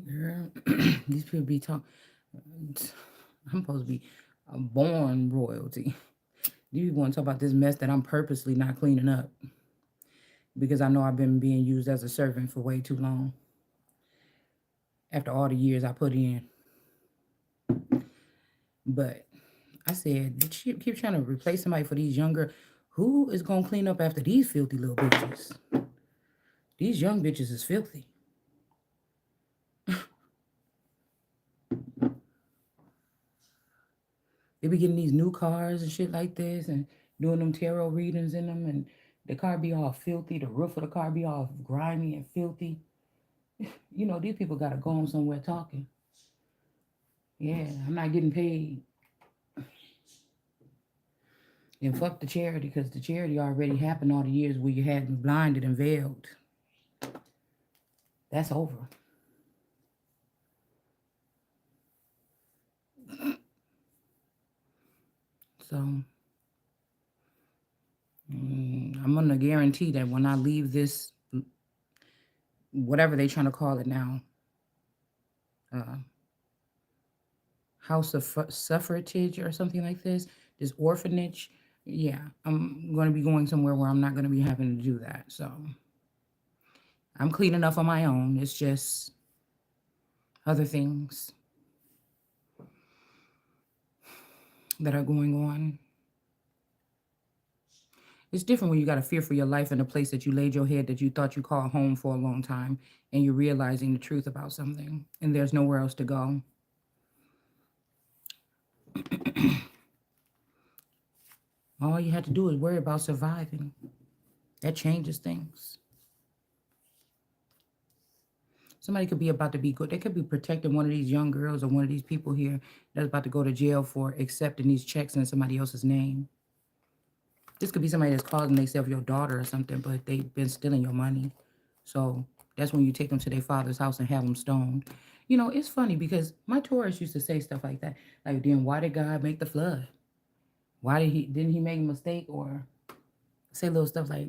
Girl, these people be talking. I'm supposed to be a born royalty. These people want to talk about this mess that I'm purposely not cleaning up because I know I've been being used as a servant for way too long. After all the years I put in, but I said, they keep trying to replace somebody for these younger. Who is gonna clean up after these filthy little bitches? These young bitches is filthy. They be getting these new cars and shit like this and doing them tarot readings in them, and the car be all filthy. The roof of the car be all grimy and filthy. You know, these people gotta go on somewhere talking. Yeah, I'm not getting paid. And fuck the charity, because the charity already happened all the years where you had me blinded and veiled. That's over. So I'm gonna guarantee that when I leave this, whatever they trying to call it now, uh, house of suffrage or something like this orphanage. Yeah, I'm gonna be going somewhere where I'm not gonna be having to do that. So I'm clean enough on my own. It's just other things that are going on. It's different when you got to fear for your life in a place that you laid your head that you thought you called home for a long time, and you're realizing the truth about something and there's nowhere else to go. All you have to do is worry about surviving. That changes things. Somebody could be about to be good. They could be protecting one of these young girls or one of these people here that's about to go to jail for accepting these checks in somebody else's name. This could be somebody that's calling themselves your daughter or something, but they've been stealing your money. So that's when you take them to their father's house and have them stoned. You know, it's funny because my Taurus used to say stuff like that. Like, then why did God make the flood? Why didn't he make a mistake? Or say little stuff like,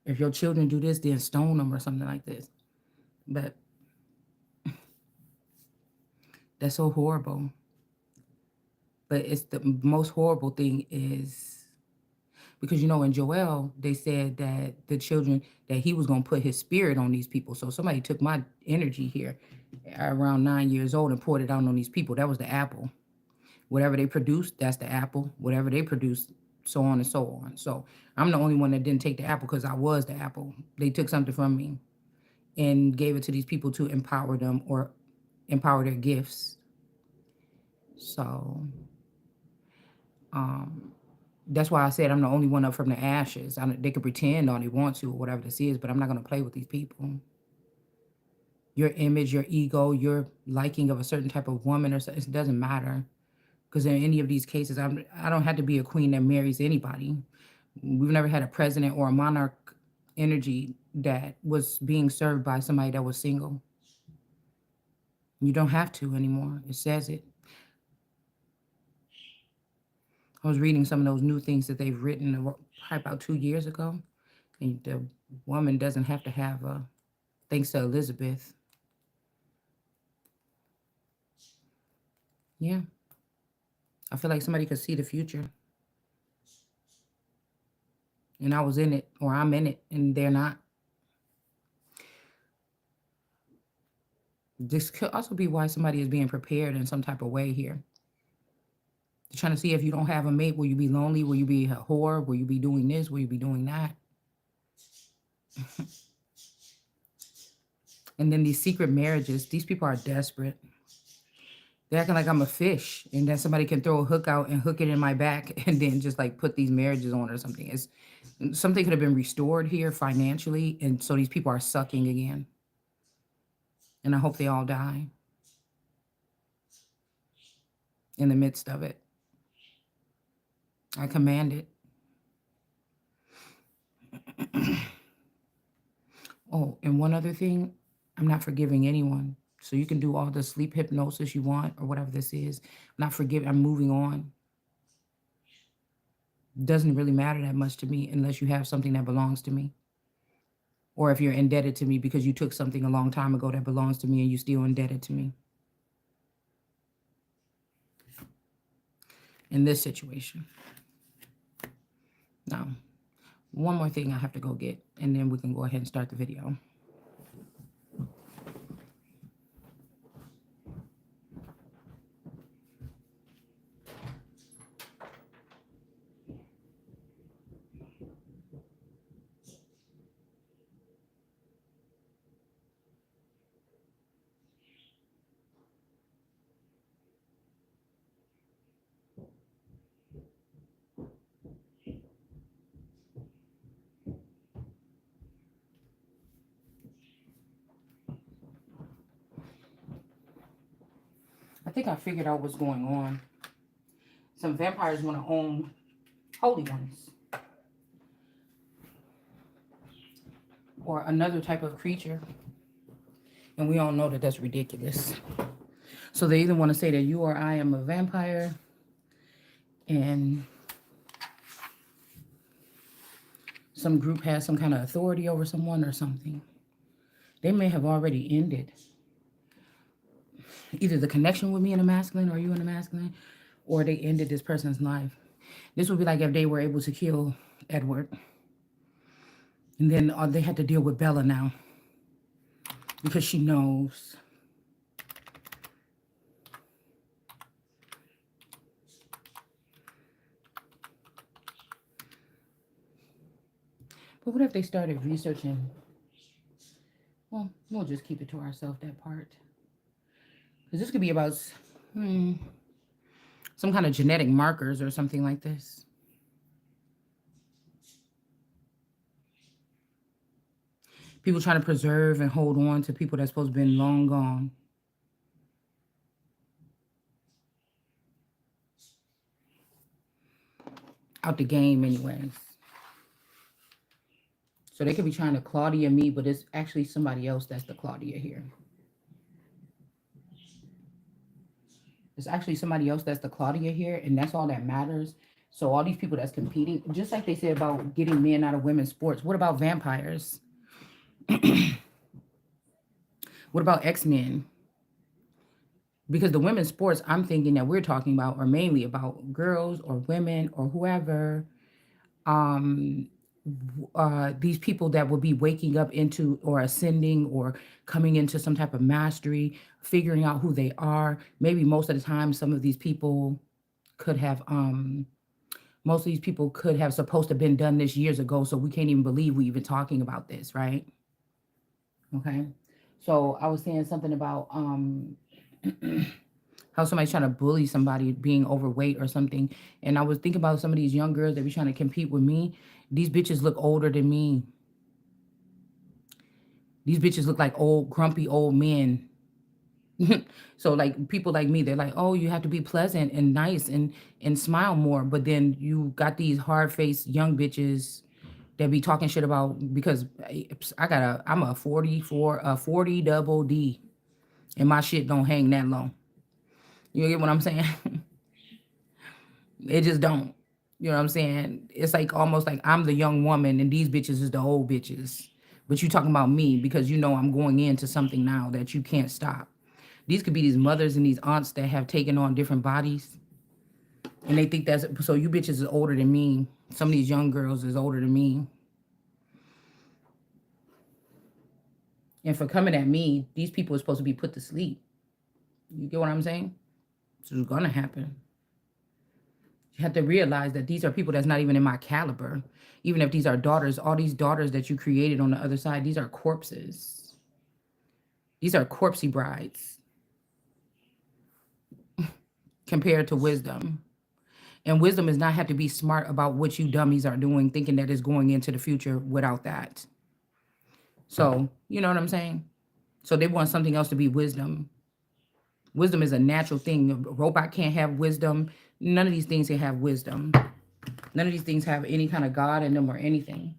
if your children do this, then stone them or something like this. But that's so horrible. But it's the most horrible thing is because you know in Joel they said that the children that he was going to put his spirit on these people. So somebody took my energy here around 9 years old and poured it out on these people. That was the apple. Whatever they produced, that's the apple. Whatever they produced, so on and so on. So I'm the only one that didn't take the apple because I was the apple. They took something from me and gave it to these people to empower them or empower their gifts. So um, that's why I said I'm the only one up from the ashes. They can pretend all they want to or whatever this is, but I'm not going to play with these people. Your image, your ego, your liking of a certain type of woman, or it doesn't matter. Because in any of these cases, I don't have to be a queen that marries anybody. We've never had a president or a monarch energy that was being served by somebody that was single. You don't have to anymore. It says it. I was reading some of those new things that they've written probably about 2 years ago. And the woman doesn't have to have a, thanks to Elizabeth. Yeah. I feel like somebody could see the future. And I was in it, or I'm in it, and they're not. This could also be why somebody is being prepared in some type of way here. They're trying to see if you don't have a mate, will you be lonely? Will you be a whore? Will you be doing this? Will you be doing that? And then these secret marriages, these people are desperate. They're acting like I'm a fish, and then somebody can throw a hook out and hook it in my back and then just like put these marriages on or something. It's something could have been restored here financially, and so these people are sucking again. And I hope they all die in the midst of it. I command it. Oh, and one other thing, I'm not forgiving anyone. So you can do all the sleep hypnosis you want or whatever this is. I'm not forgiving. I'm moving on. doesn't really matter that much to me unless you have something that belongs to me. Or if you're indebted to me because you took something a long time ago that belongs to me and you still indebted to me. In this situation. Now, one more thing I have to go get, and then we can go ahead and start the video. I think I figured out what's going on. Some vampires want to own holy ones. Or another type of creature. And we all know that that's ridiculous. So they either want to say that you or I am a vampire. And some group has some kind of authority over someone or something. They may have already ended either the connection with me in the masculine or you in the masculine, or they ended this person's life. This would be like if they were able to kill Edward. And then they had to deal with Bella now. Because she knows. But what if they started researching? Well, we'll just keep it to ourselves, that part. Because this could be about some kind of genetic markers or something like this. People trying to preserve and hold on to people that's supposed to be long gone. Out the game anyways. So they could be trying to Claudia me, but it's actually somebody else that's the Claudia here. It's actually somebody else that's the Claudia here, and that's all that matters. So all these people that's competing, just like they said about getting men out of women's sports, what about vampires? What about X-Men? Because the women's sports I'm thinking that we're talking about are mainly about girls or women or whoever. These people that will be waking up into or ascending or coming into some type of mastery, figuring out who they are. Maybe most of the time, some of these people could have, supposed to have been done this years ago. So we can't even believe we even talking about this, right? Okay. So I was saying something about, how somebody's trying to bully somebody being overweight or something. And I was thinking about some of these young girls that be trying to compete with me. These bitches look older than me. These bitches look like old, grumpy old men. So like people like me, they're like, oh, you have to be pleasant and nice and smile more. But then you got these hard-faced young bitches that be talking shit about, because I'm a 40 double D. And my shit don't hang that low. You get what I'm saying? It just don't. You know what I'm saying? It's like almost like I'm the young woman and these bitches is the old bitches. But you talking about me because you know I'm going into something now that you can't stop. These could be these mothers and these aunts that have taken on different bodies. And they think that's, so you bitches is older than me. Some of these young girls is older than me. And for coming at me, these people are supposed to be put to sleep. You get what I'm saying? So it's gonna happen. You have to realize that these are people that's not even in my caliber. Even if these are daughters, all these daughters that you created on the other side, these are corpses. These are corpsey brides compared to wisdom. And wisdom does not have to be smart about what you dummies are doing, thinking that it's going into the future without that. So, you know what I'm saying? So they want something else to be wisdom. Wisdom is a natural thing. A robot can't have wisdom. None of these things can have wisdom. None of these things have any kind of God in them or anything.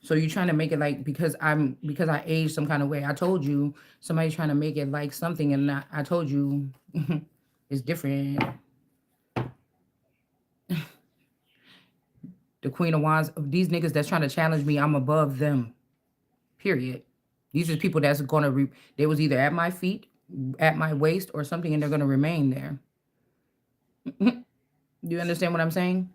So you're trying to make it like, because I aged some kind of way. I told you somebody's trying to make it like something, and I told you it's different. The Queen of Wands, these niggas that's trying to challenge me, I'm above them. Period. These are people that's gonna they was either at my feet, at my waist, or something, and they're gonna remain there. Do you understand what I'm saying?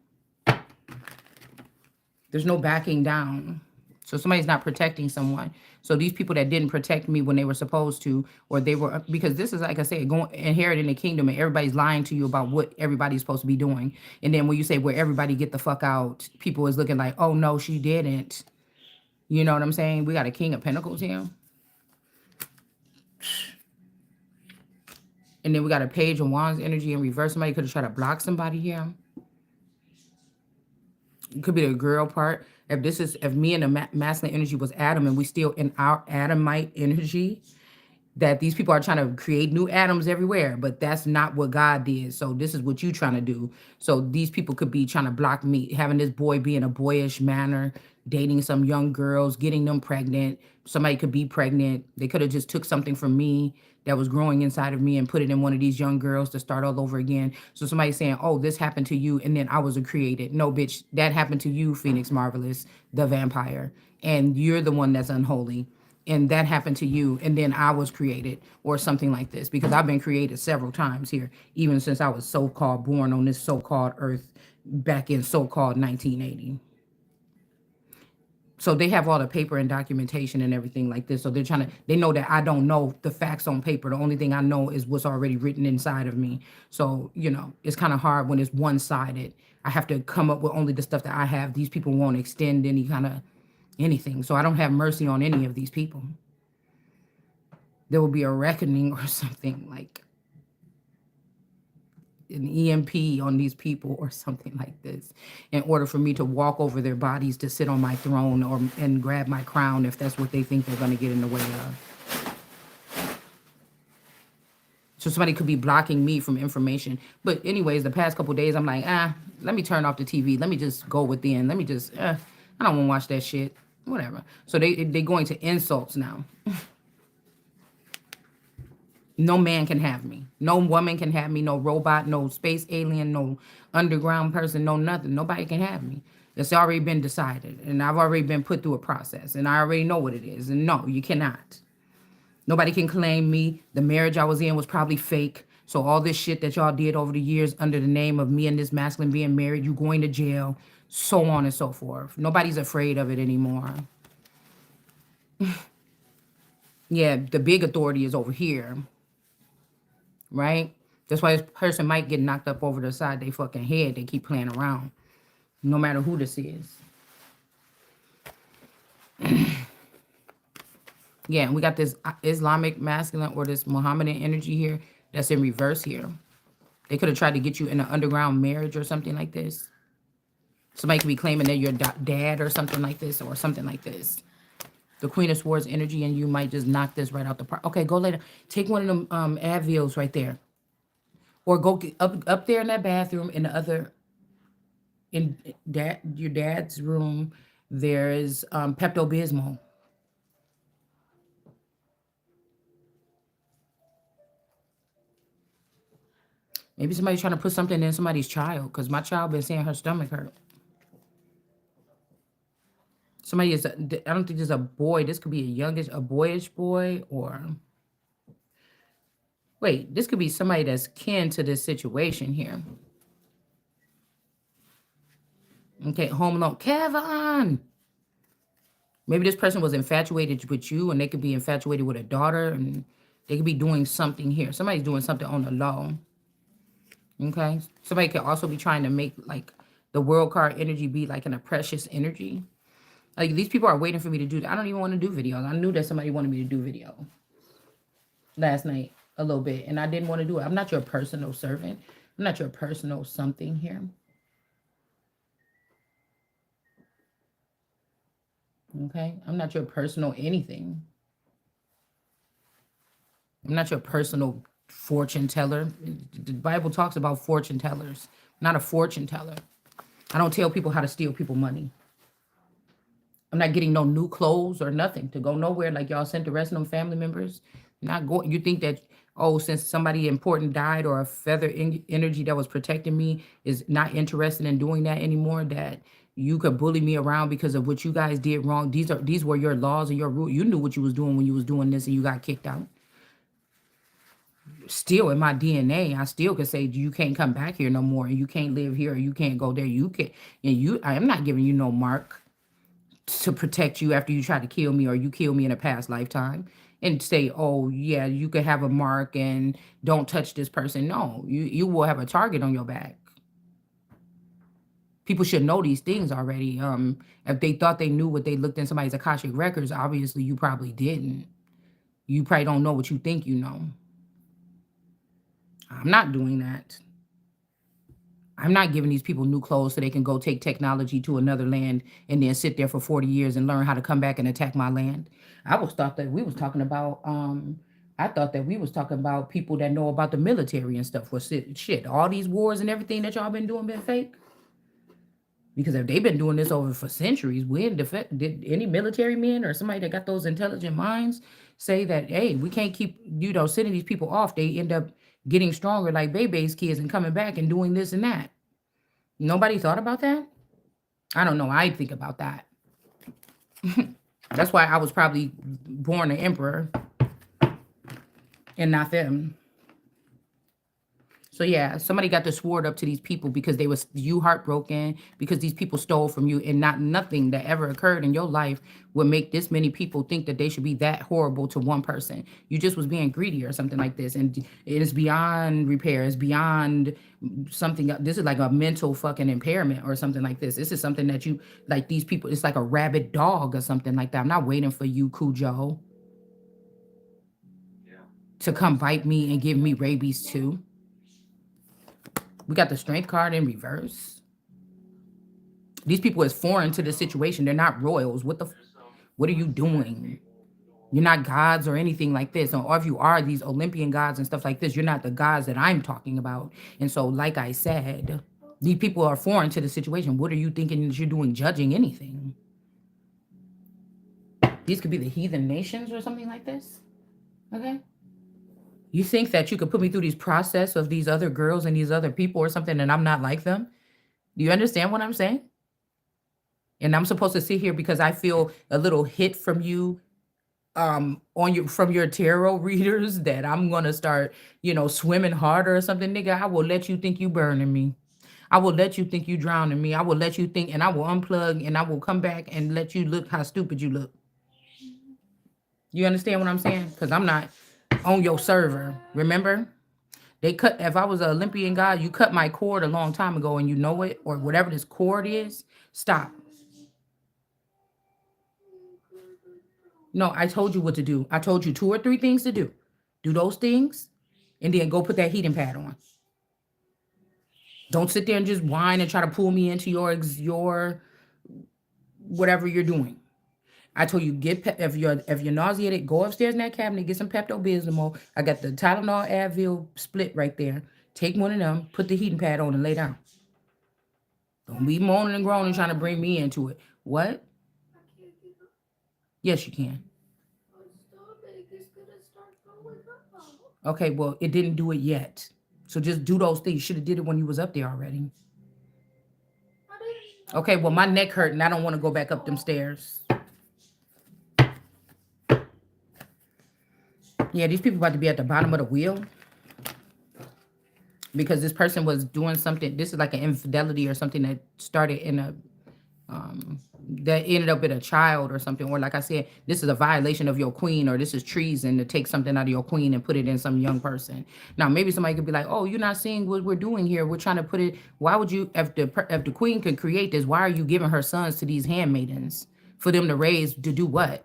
There's no backing down. So somebody's not protecting someone. So these people that didn't protect me when they were supposed to, or they were, because this is, like I said, going inheriting the kingdom, and everybody's lying to you about what everybody's supposed to be doing. And then when you say, where everybody get the fuck out, people is looking like, oh no, she didn't. You know what I'm saying? We got a King of Pentacles here. And then we got a Page of Wands energy in reverse. Somebody could have tried to block somebody here. It could be the girl part. If me and the masculine energy was Adam, and we still in our Adamite energy, that these people are trying to create new atoms everywhere, but that's not what God did. So this is what you trying to do. So these people could be trying to block me, having this boy be in a boyish manner, dating some young girls, getting them pregnant. Somebody could be pregnant. They could have just took something from me that was growing inside of me and put it in one of these young girls to start all over again. So somebody's saying, oh, this happened to you, and then I was created. No, bitch, that happened to you, Phoenix Marvelous, the vampire. And you're the one that's unholy. And that happened to you, and then I was created, or something like this, because I've been created several times here, even since I was so-called born on this so-called earth back in so-called 1980. So they have all the paper and documentation and everything like this. So they know that I don't know the facts on paper. The only thing I know is what's already written inside of me. So, it's kind of hard when it's one-sided. I have to come up with only the stuff that I have. These people won't extend any kind of anything. So I don't have mercy on any of these people. There will be a reckoning or something, like an EMP on these people or something like this, in order for me to walk over their bodies to sit on my throne and grab my crown, if that's what they think they're going to get in the way of. So somebody could be blocking me from information. But anyways, the past couple of days, I'm like, let me turn off the TV. Let me just go within. Let me just, I don't want to watch that shit. Whatever. So they're going to insults now. No man can have me. No woman can have me. No robot, no space alien, no underground person, no nothing. Nobody can have me. It's already been decided. And I've already been put through a process. And I already know what it is. And no, you cannot. Nobody can claim me. The marriage I was in was probably fake. So all this shit that y'all did over the years under the name of me and this masculine being married, you going to jail, so on and so forth. Nobody's afraid of it anymore. Yeah, the big authority is over here. Right? That's why this person might get knocked up over the side of their fucking head. They keep playing around. No matter who this is. Yeah, and we got this Islamic masculine or this Mohammedan energy here that's in reverse here. They could have tried to get you in an underground marriage or something like this. Somebody could be claiming they're your dad or something like this, or something like this. The Queen of Swords energy, and you might just knock this right out the park. Okay, go later. Take one of them Advils right there. Or go get up there in that bathroom in the other, in your dad's room. There's Pepto-Bismol. Maybe somebody's trying to put something in somebody's child, because my child been saying her stomach hurt. Somebody is, I don't think there's a boy. This could be a boyish boy, or wait, this could be somebody that's kin to this situation here. Okay, home alone. Kevin! Maybe this person was infatuated with you, and they could be infatuated with a daughter, and they could be doing something here. Somebody's doing something on the low. Okay? Somebody could also be trying to make, like, the world card energy be like a precious energy. Like, these people are waiting for me to do that. I don't even want to do videos. I knew that somebody wanted me to do video last night a little bit, and I didn't want to do it. I'm not your personal servant. I'm not your personal something here. Okay? I'm not your personal anything. I'm not your personal fortune teller. The Bible talks about fortune tellers. I'm not a fortune teller. I don't tell people how to steal people money. I'm not getting no new clothes or nothing to go nowhere like y'all sent the rest of them family members. Not going. You think that, oh, since somebody important died, or a feather energy that was protecting me is not interested in doing that anymore, that You could bully me around because of what you guys did wrong. These were your laws and your rules. You knew what you was doing when you was doing this and you got kicked out. Still in my DNA, I still could say you can't come back here no more and you can't live here or you can't go there. You can and you I am not giving you no mark to protect you after you try to kill me or you kill me in a past lifetime and say, oh yeah, you could have a mark and don't touch this person. No, you will have a target on your back. People should know these things already. If they thought they knew what they looked in somebody's Akashic records, obviously you probably didn't. You probably don't know what you think you know. I'm not doing that. I'm not giving these people new clothes so they can go take technology to another land and then sit there for 40 years and learn how to come back and attack my land. I was thought that we was talking about I thought that we was talking about people that know about the military and stuff. Well, shit, all these wars and everything that y'all been doing been fake. Because if they've been doing this over for centuries, did any military men or somebody that got those intelligent minds say that, hey, we can't keep, sending these people off. They end up getting stronger like Bebe's kids and coming back and doing this and that. Nobody thought about that? I don't know. I think about that. That's why I was probably born an emperor and not them. So yeah, somebody got the sword up to these people because they was you heartbroken because these people stole from you and nothing that ever occurred in your life would make this many people think that they should be that horrible to one person. You just was being greedy or something like this. And it is beyond repair. It's beyond something. This is like a mental fucking impairment or something like this. This is something that you, like these people, it's like a rabid dog or something like that. I'm not waiting for you, Cujo, to come bite me and give me rabies too. We got the strength card in reverse. These people is foreign to the situation. They're not royals. What are you doing? You're not gods or anything like this. Or if you are these Olympian gods and stuff like this, you're not the gods that I'm talking about. And so, like I said, these people are foreign to the situation. What are you thinking that you're doing judging anything? These could be the heathen nations or something like this. Okay? You think that you could put me through these process of these other girls and these other people or something and I'm not like them? Do you understand what I'm saying? And I'm supposed to sit here because I feel a little hit from you from your tarot readers that I'm gonna start, swimming harder or something, nigga. I will let you think you burning me. I will let you think you drowning me. I will let you think and I will unplug and I will come back and let you look how stupid you look. You understand what I'm saying? Because I'm not on your server. Remember? If I was an Olympian god, you cut my cord a long time ago and you know it, or whatever this cord is, stop. No, I told you what to do. I told you 2 or 3 things to do. Do those things and then go put that heating pad on. Don't sit there and just whine and try to pull me into your whatever you're doing. I told you if you're nauseated, go upstairs in that cabinet, get some Pepto-Bismol. I got the Tylenol Advil split right there. Take one of them, put the heating pad on, and lay down. Don't be moaning and groaning trying to bring me into it. What? Yes, you can. Okay, well, it didn't do it yet. So just do those things. You should have did it when you was up there already. Okay, well, my neck hurt and I don't want to go back up them stairs. Yeah, these people about to be at the bottom of the wheel. Because this person was doing something. This is like an infidelity or something that started in that ended up in a child or something. Or like I said, this is a violation of your queen, or this is treason to take something out of your queen and put it in some young person. Now, maybe somebody could be like, oh, you're not seeing what we're doing here. We're trying to put it. Why would you, if the queen could create this, why are you giving her sons to these handmaidens for them to raise to do what?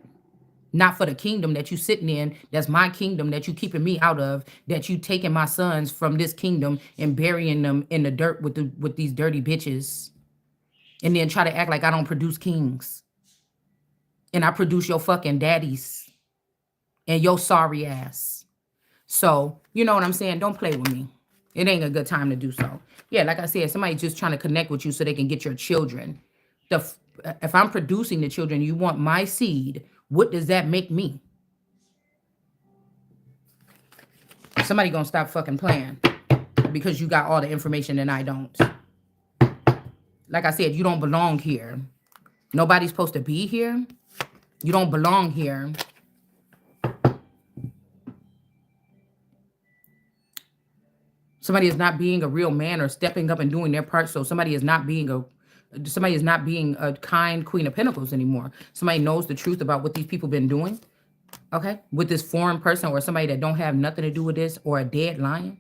Not for the kingdom that you sitting in. That's my kingdom that you keeping me out of. That you taking my sons from this kingdom and burying them in the dirt with these dirty bitches. And then try to act like I don't produce kings. And I produce your fucking daddies. And your sorry ass. So, you know what I'm saying? Don't play with me. It ain't a good time to do so. Yeah, like I said, somebody just trying to connect with you so they can get your children. If I'm producing the children, you want my seed. What does that make me? Somebody gonna stop fucking playing because you got all the information and I don't. Like I said, you don't belong here. Nobody's supposed to be here. You don't belong here. Somebody is not being a real man or stepping up and doing their part. So somebody is not being a kind Queen of Pentacles anymore. Somebody knows the truth about what these people been doing. Okay, with this foreign person or somebody that don't have nothing to do with this, or a dead lion.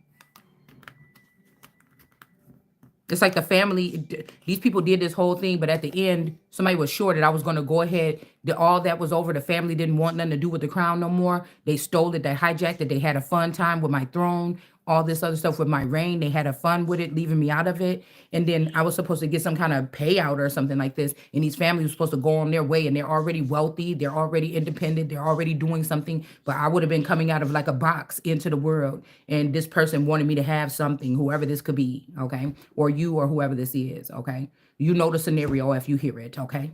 It's like the family, these people did this whole thing, but at the end, somebody was sure that I was going to go ahead. All that was over. The family didn't want nothing to do with the crown no more. They stole it. They hijacked it. They had a fun time with my throne, all this other stuff with my reign. They had a fun with it, leaving me out of it. And then I was supposed to get some kind of payout or something like this. And these families were supposed to go on their way, and they're already wealthy. They're already independent. They're already doing something. But I would have been coming out of like a box into the world. And this person wanted me to have something, whoever this could be, okay? Or you or whoever this is, okay? You know the scenario if you hear it, okay?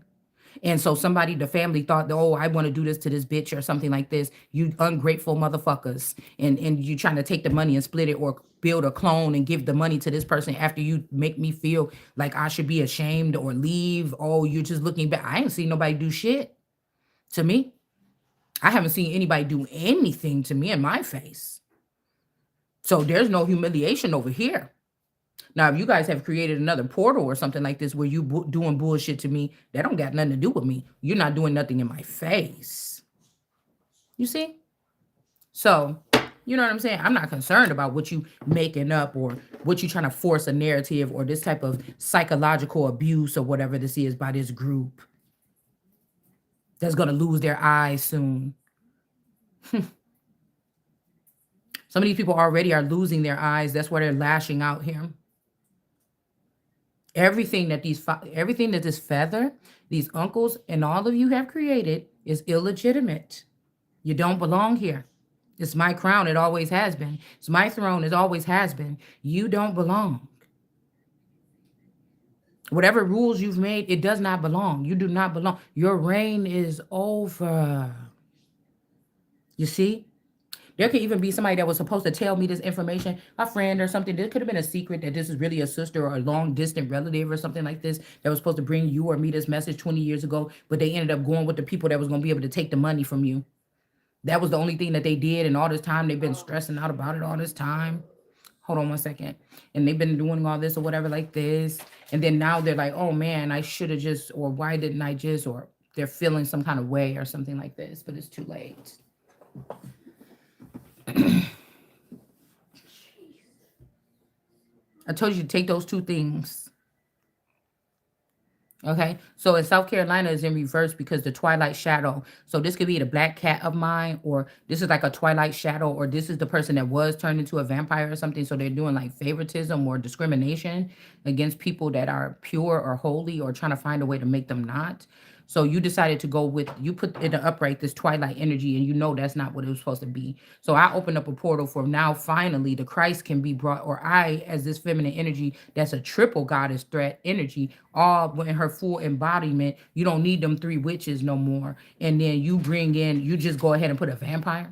And so somebody, the family thought, oh, I want to do this to this bitch or something like this. You ungrateful motherfuckers. And you trying to take the money and split it, or build a clone and give the money to this person after you make me feel like I should be ashamed or leave. Oh, you're just looking back. I ain't seen nobody do shit to me. I haven't seen anybody do anything to me in my face. So there's no humiliation over here. Now, if you guys have created another portal or something like this where you doing bullshit to me, that don't got nothing to do with me. You're not doing nothing in my face. You see? So, you know what I'm saying? I'm not concerned about what you making up or what you trying to force a narrative or this type of psychological abuse or whatever this is by this group that's going to lose their eyes soon. Some of these people already are losing their eyes. That's why they're lashing out here. Everything that this feather, these uncles, and all of you have created is illegitimate. You don't belong here. It's my crown. It always has been. It's my throne. It always has been. You don't belong. Whatever rules you've made, it does not belong. You do not belong. Your reign is over. You see? There could even be somebody that was supposed to tell me this information, a friend or something. There could have been a secret that this is really a sister or a long distant relative or something like this that was supposed to bring you or me this message 20 years ago, but they ended up going with the people that was going to be able to take the money from you. That was the only thing that they did, and all this time they've been stressing out about it all this time. Hold on one second. And they've been doing all this or whatever like this. And then now they're like, oh man, I should have just, or why didn't I just, or they're feeling some kind of way or something like this, but it's too late. I told you to take those two things. Okay, so in South Carolina is in reverse because the twilight shadow. So this could be the black cat of mine, or this is like a twilight shadow, or this is the person that was turned into a vampire or something. So they're doing like favoritism or discrimination against people that are pure or holy, or trying to find a way to make them not. So you decided to go with, you put in the upright this twilight energy, and you know that's not what it was supposed to be. So I opened up a portal for now, finally, the Christ can be brought, or I, as this feminine energy, that's a triple goddess threat energy, all in her full embodiment. You don't need them three witches no more. And then you bring in, you just go ahead and put a vampire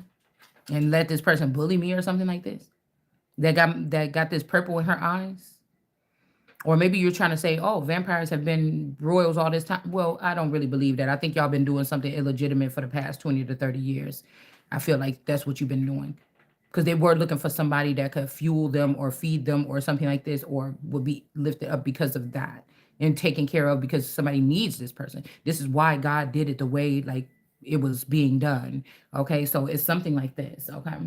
and let this person bully me or something like this. That got this purple in her eyes. Or maybe you're trying to say, oh, vampires have been royals all this time. Well, I don't really believe that. I think y'all been doing something illegitimate for the past 20 to 30 years. I feel like that's what you've been doing. Because they were looking for somebody that could fuel them or feed them or something like this, or would be lifted up because of that and taken care of because somebody needs this person. This is why God did it the way like it was being done. Okay, so it's something like this. Okay.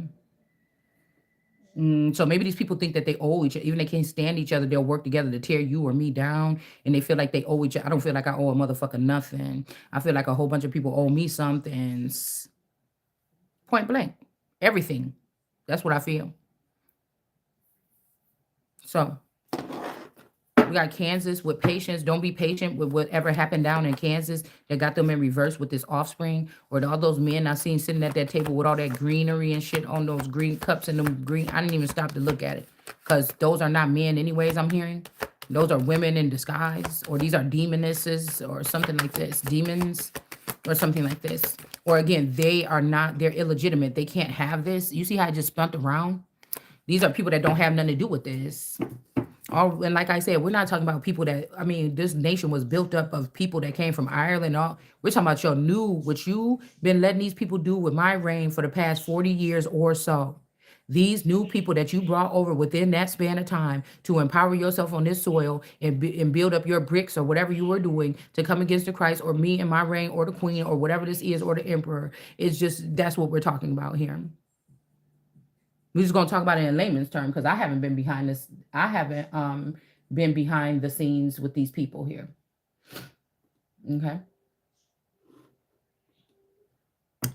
So maybe these people think that they owe each other, even they can't stand each other, they'll work together to tear you or me down, and they feel like they owe each other. I don't feel like I owe a motherfucker nothing. I feel like a whole bunch of people owe me something. Point blank. Everything. That's what I feel. So we got Kansas with patience. Don't be patient with whatever happened down in Kansas that got them in reverse with this offspring. Or all those men I seen sitting at that table with all that greenery and shit on those green cups and them green. I didn't even stop to look at it. Because those are not men anyways, I'm hearing. Those are women in disguise. Or these are demonesses or something like this. Demons or something like this. Or again, they're illegitimate. They can't have this. You see how I just spun around? These are people that don't have nothing to do with this. All and like I said, we're not talking about people that I mean, this nation was built up of people that came from Ireland. All we're talking about your new what you been letting these people do with my reign for the past 40 years or so. These new people that you brought over within that span of time to empower yourself on this soil and build up your bricks or whatever you were doing to come against the Christ or me and my reign or the queen or whatever this is or the emperor. It's just that's what we're talking about here. We're just gonna talk about it in layman's term because I haven't been behind this. I haven't been behind the scenes with these people here. Okay,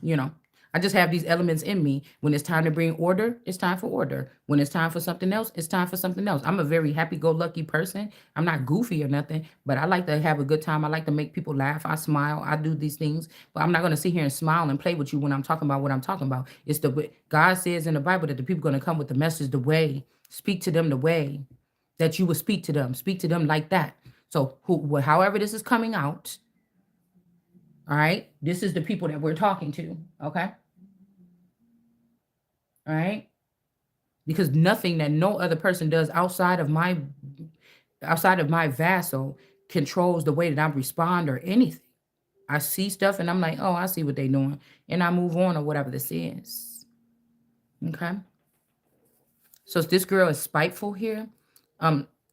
you know, I just have these elements in me. When it's time to bring order, it's time for order. When it's time for something else, it's time for something else. I'm a very happy-go-lucky person. I'm not goofy or nothing, but I like to have a good time. I like to make people laugh. I smile. I do these things, but I'm not gonna sit here and smile and play with you when I'm talking about what I'm talking about. It's the way God says in the Bible that the people gonna come with the message, the way, speak to them the way that you would speak to them like that. So however this is coming out, all right, this is the people that we're talking to, okay, all right, because nothing that no other person does outside of my vassal controls the way that I respond or anything. I see stuff and I'm like, oh, I see what they're doing, and I move on or whatever this is, okay. So this girl is spiteful here.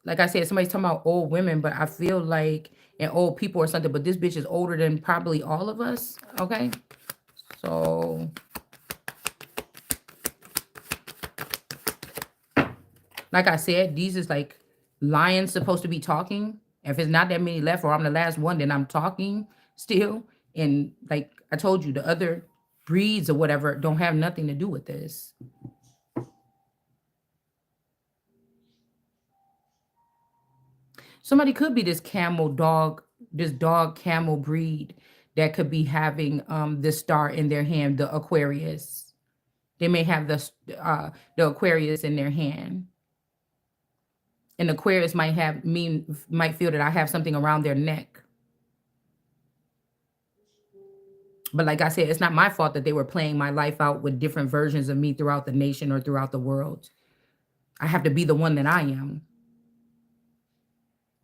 Like I said, somebody's talking about old women, but I feel like and old people or something. But this bitch is older than probably all of us. Okay, so like I said, these is like lions supposed to be talking. If it's not that many left, or I'm the last one, then I'm talking still. And like I told you, the other breeds or whatever don't have nothing to do with this. Somebody could be this camel dog, this dog camel breed that could be having this star in their hand, the Aquarius. They may have the Aquarius in their hand. And Aquarius might feel that I have something around their neck. But like I said, it's not my fault that they were playing my life out with different versions of me throughout the nation or throughout the world. I have to be the one that I am.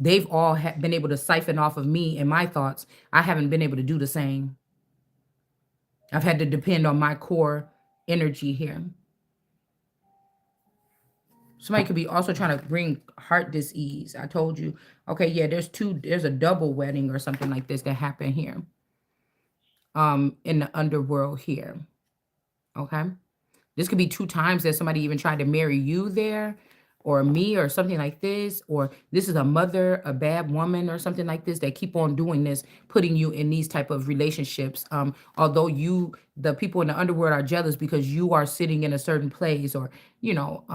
They've all been able to siphon off of me and my thoughts. I haven't been able to do the same. I've had to depend on my core energy here. Somebody could be also trying to bring heart disease. I told you. Okay, yeah, there's a double wedding or something like this that happened here. In the underworld here. Okay. This could be two times that somebody even tried to marry you there or me or something like this, or this is a mother, a bad woman or something like this that keep on doing this, putting you in these type of relationships. Although the people in the underworld are jealous because you are sitting in a certain place or, you know,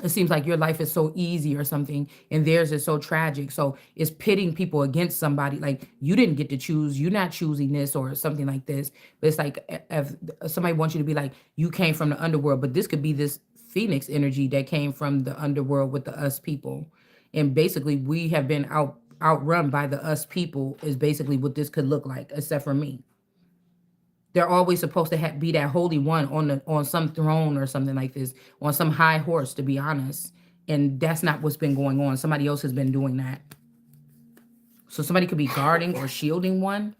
it seems like your life is so easy or something and theirs is so tragic, so it's pitting people against somebody like you didn't get to choose, you're not choosing this or something like this. But it's like if somebody wants you to be like you came from the underworld, but this could be this phoenix energy that came from the underworld with the us people, and basically we have been outrun by the us people is basically what this could look like, except for me. They're always supposed to be that holy one on some throne or something like this, on some high horse, to be honest. And that's not what's been going on. Somebody else has been doing that. So somebody could be guarding or shielding one.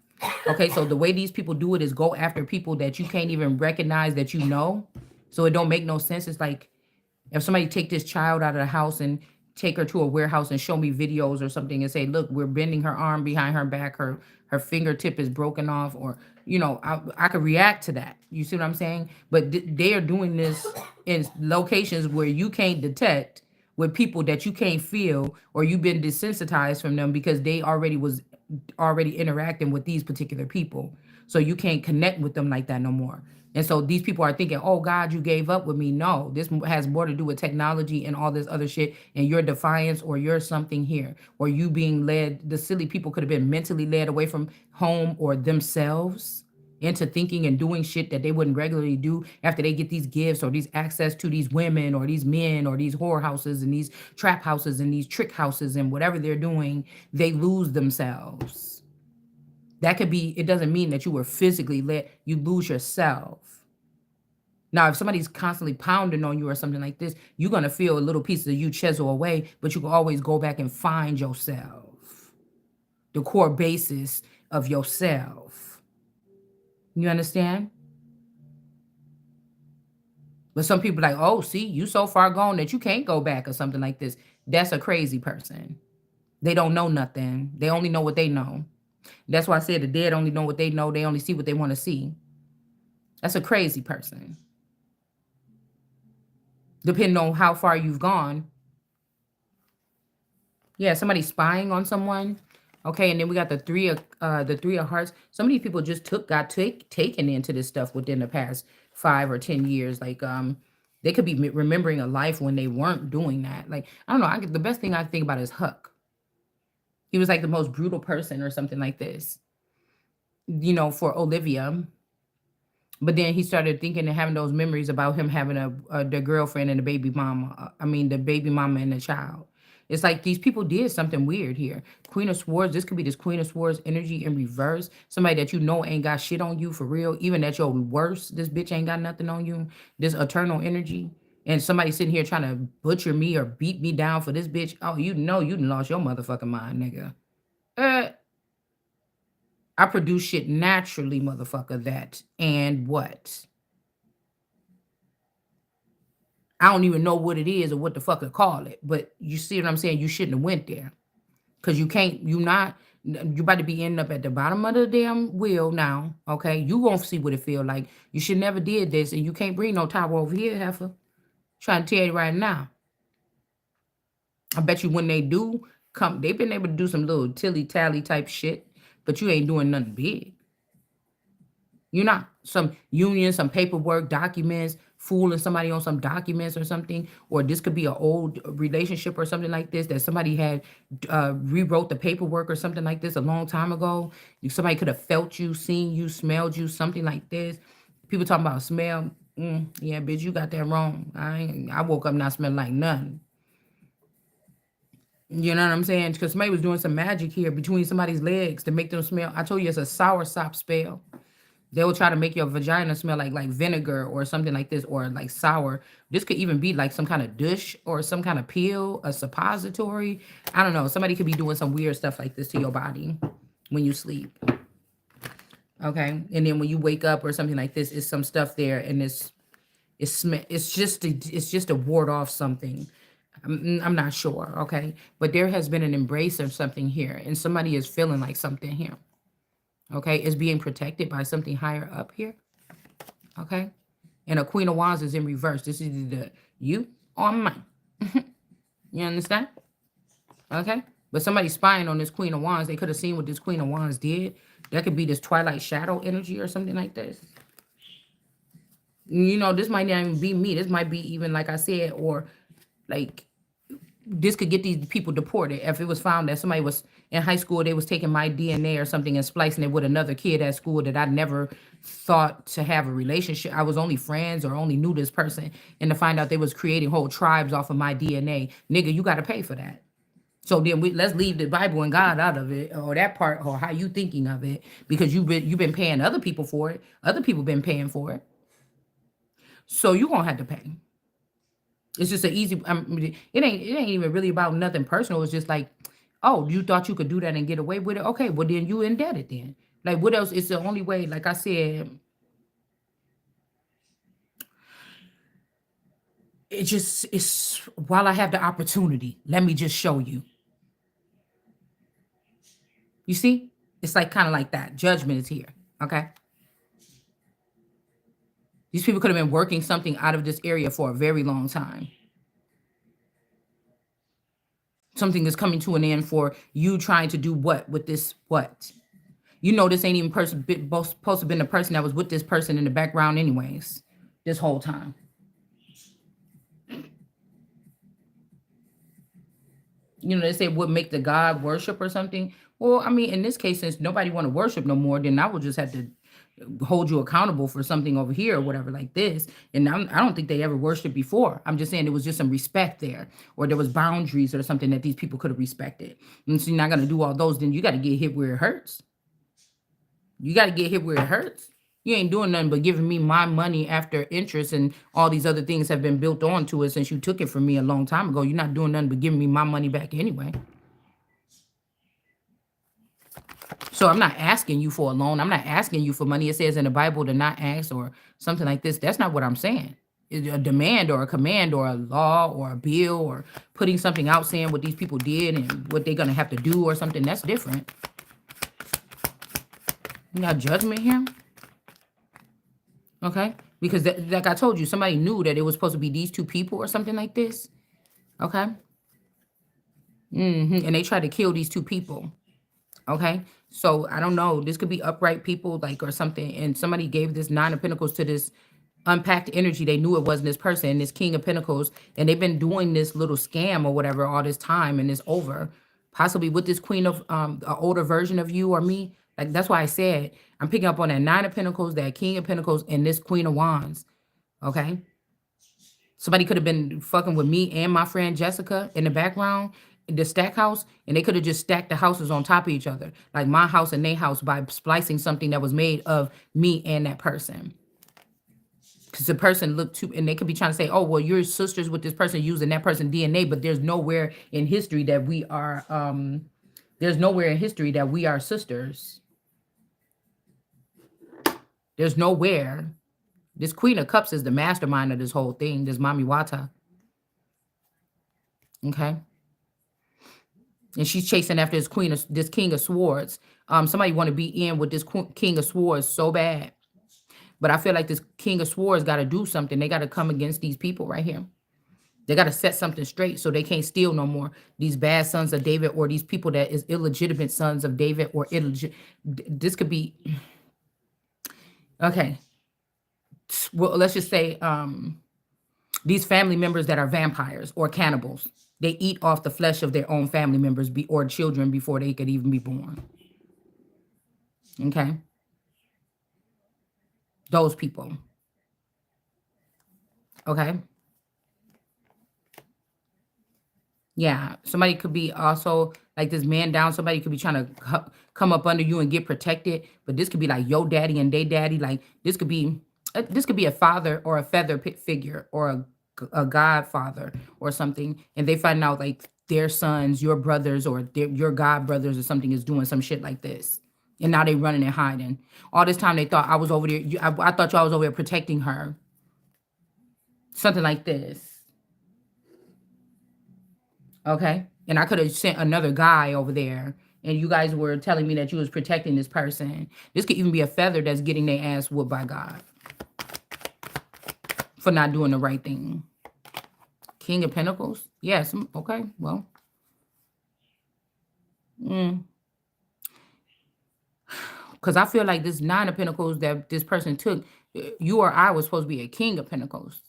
Okay, so the way these people do it is go after people that you can't even recognize that you know. So it don't make no sense. It's like if somebody take this child out of the house and take her to a warehouse and show me videos or something and say, look, we're bending her arm behind her back, her fingertip is broken off, or I could react to that. You see what I'm saying? But they are doing this in locations where you can't detect, with people that you can't feel, or you've been desensitized from them because they already interacting with these particular people. So you can't connect with them like that no more. And so these people are thinking, oh God, you gave up with me. No, this has more to do with technology and all this other shit and your defiance or your something here, or you being led. The silly people could have been mentally led away from home or themselves into thinking and doing shit that they wouldn't regularly do after they get these gifts or these access to these women or these men or these whorehouses and these trap houses and these trick houses and whatever they're doing, they lose themselves. That could be, it doesn't mean that you were physically led, you lose yourself. Now, if somebody's constantly pounding on you or something like this, you're gonna feel a little piece of you chisel away, but you can always go back and find yourself, the core basis of yourself. You understand? But some people like, oh, see, you so far gone that you can't go back or something like this. That's a crazy person. They don't know nothing. They only know what they know. That's why I said the dead only know what they know. They only see what they want to see. That's a crazy person. Depending on how far you've gone. Yeah, somebody spying on someone. Okay, and then we got the three of hearts. Some of these people just taken into this stuff within the past 5 or 10 years. Like they could be remembering a life when they weren't doing that. Like I don't know. The best thing I think about is Huck. He was like the most brutal person or something like this. For Olivia. But then he started thinking and having those memories about him having the girlfriend and the baby mama. I mean, the baby mama and the child. It's like these people did something weird here. Queen of Swords, this could be this Queen of Swords energy in reverse. Somebody that you know ain't got shit on you for real. Even at your worst, this bitch ain't got nothing on you. This eternal energy. And somebody sitting here trying to butcher me or beat me down for this bitch. Oh, you know you done lost your motherfucking mind, nigga. Uh, I produce shit naturally, motherfucker. That and what? I don't even know what it is or what the fuck to call it. But you see what I'm saying? You shouldn't have went there. Cause you can't, you about to be ending up at the bottom of the damn wheel now. Okay. You gonna see what it feel like. You should never did this, and you can't bring no tower over here, heifer. Trying to tell you right now. I bet you when they do come, they've been able to do some little tilly tally type shit, but you ain't doing nothing big. You're not some union, some paperwork, documents, fooling somebody on some documents or something. Or this could be an old relationship or something like this that somebody had rewrote the paperwork or something like this a long time ago. Somebody could have felt you, seen you, smelled you, something like this. People talking about smell. Yeah, bitch, you got that wrong. I woke up not smelling like nothing. You know what I'm saying? Because somebody was doing some magic here between somebody's legs to make them smell. I told you it's a sour sop spell. They will try to make your vagina smell like vinegar or something like this, or like sour. This could even be like some kind of dish or some kind of pill, a suppository. I don't know. Somebody could be doing some weird stuff like this to your body when you sleep. Okay, and then when you wake up or something like this, it's some stuff there, and it's just to ward off something. I'm not sure. Okay, but there has been an embrace of something here, and somebody is feeling like something here. Okay, it's being protected by something higher up here. Okay, and a Queen of Wands is in reverse. This is either you or mine. You understand? Okay, but somebody spying on this Queen of Wands. They could have seen what this Queen of Wands did. That could be this Twilight Shadow energy or something like this. This might not even be me. This might be even like I said, or like this could get these people deported. If it was found that somebody was in high school, they was taking my DNA or something and splicing it with another kid at school that I never thought to have a relationship. I was only friends or only knew this person, and to find out they was creating whole tribes off of my DNA, nigga, you got to pay for that. So then let's leave the Bible and God out of it, or that part, or how you thinking of it, because you've been paying other people for it. Other people been paying for it, so you gonna have to pay. It's just an easy. It ain't even really about nothing personal. It's just like, oh, you thought you could do that and get away with it? Okay, well then you indebted then. Like what else? It's the only way. Like I said, it's while I have the opportunity, let me just show you. You see, it's like kind of like that. Judgment is here. Okay, these people could have been working something out of this area for a very long time. Something is coming to an end for you trying to do what with this what? This ain't even supposed to been the person that was with this person in the background anyways, this whole time. They say what make the God worship or something. Well, I mean, in this case, since nobody want to worship no more, then I will just have to hold you accountable for something over here or whatever like this. And I don't think they ever worshiped before. I'm just saying it was just some respect there, or there was boundaries or something that these people could have respected. And so you're not gonna do all those, then you got to get hit where it hurts. You got to get hit where it hurts. You ain't doing nothing but giving me my money after interest and all these other things have been built onto it since you took it from me a long time ago. You're not doing nothing but giving me my money back anyway. So I'm not asking you for a loan. I'm not asking you for money. It says in the Bible to not ask or something like this. That's not what I'm saying. A demand or a command or a law or a bill or putting something out saying what these people did and what they're going to have to do or something. That's different. You got judgment here. Okay. Because like I told you, somebody knew that it was supposed to be these two people or something like this. Okay. And they tried to kill these two people. Okay. So I don't know. This could be upright people, like, or something. And somebody gave this Nine of Pentacles to this unpacked energy. They knew it wasn't this person, this King of Pentacles. And they've been doing this little scam or whatever all this time, and it's over. Possibly with this Queen of an older version of you or me. Like, that's why I said I'm picking up on that Nine of Pentacles, that King of Pentacles, and this Queen of Wands. Okay. Somebody could have been fucking with me and my friend Jessica in the background, in the stack house, and they could have just stacked the houses on top of each other, like my house and their house, by splicing something that was made of me and that person. Because the person looked too, and they could be trying to say, oh, well, you're sisters with this person using that person's DNA, but there's nowhere in history that we are, there's nowhere in history that we are sisters. There's nowhere. This Queen of Cups is the mastermind of this whole thing, this Mami Wata. Okay. And she's chasing after this King of Swords. Somebody want to be in with this King of Swords so bad. But I feel like this King of Swords got to do something. They got to come against these people right here. They got to set something straight so they can't steal no more. These bad sons of David, or these people that is illegitimate sons of David, or this could be, okay. Well, let's just say these family members that are vampires or cannibals. They eat off the flesh of their own family members or children before they could even be born. Okay. Those people. Okay. Yeah. Somebody could be also like this man down. Somebody could be trying to come up under you and get protected. But this could be like your daddy and they daddy. Like this could be a father or a feather figure or a godfather or something. And they find out like their sons, your brothers, or your god brothers or something is doing some shit like this. And now they running and hiding. All this time they thought I was over there. I thought y'all was over there protecting her. Something like this. Okay. And I could have sent another guy over there. And you guys were telling me that you was protecting this person. This could even be a feather that's getting their ass whooped by God for not doing the right thing. King of Pentacles? Yes. Okay. Well. Because I feel like this Nine of Pentacles that this person took, you or I was supposed to be a King of Pentacles.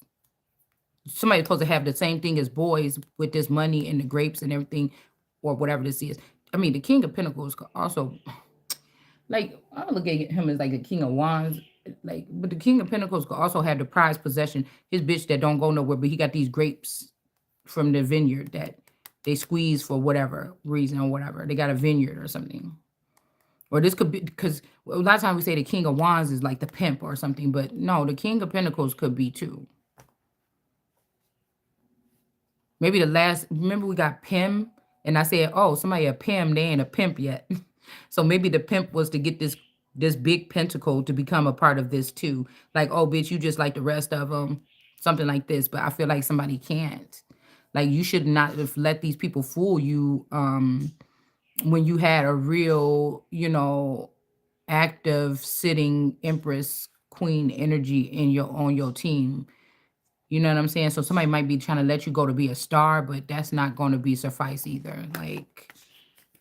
Somebody's supposed to have the same thing as boys with this money and the grapes and everything, or whatever this is. I mean, the King of Pentacles could also, like, I don't look at him as like a King of Wands, like, but the King of Pentacles could also have the prized possession. His bitch that don't go nowhere, but he got these grapes from the vineyard that they squeeze for whatever reason or whatever. They got a vineyard or something. Or this could be, because a lot of times we say the King of Wands is like the pimp or something, but no, the King of Pentacles could be too. Maybe remember we got Pim, and I said, oh, somebody a Pim, they ain't a pimp yet. So maybe the pimp was to get this big pentacle to become a part of this too. Like, oh, bitch, you just like the rest of them. Something like this, but I feel like somebody can't. Like, you should not have let these people fool you when you had a real, active sitting Empress Queen energy on your team. You know what I'm saying? So somebody might be trying to let you go to be a star, but that's not going to be suffice either. Like,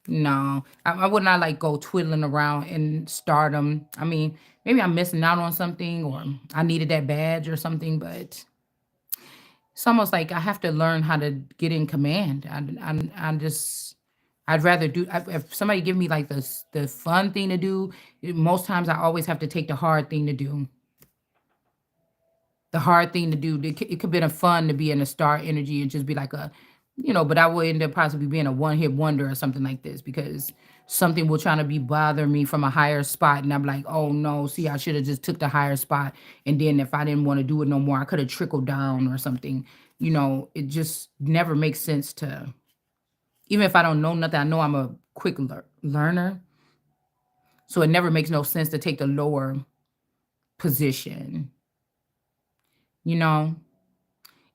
no, I would not like go twiddling around in stardom. I mean, maybe I'm missing out on something, or I needed that badge or something, but it's almost like I have to learn how to get in command. I'd rather do, if somebody give me like the fun thing to do, most times I always have to take the hard thing to do. The hard thing to do, it could have been a fun to be in a star energy and just be like a, but I would end up possibly being a one-hit wonder or something like this, because something will try to be bothering me from a higher spot, and I'm like, oh no, see, I should have just took the higher spot, and then if I didn't want to do it no more, I could have trickled down or something. It just never makes sense to, even if I don't know nothing, I know I'm a quick learner, so it never makes no sense to take the lower position, you know.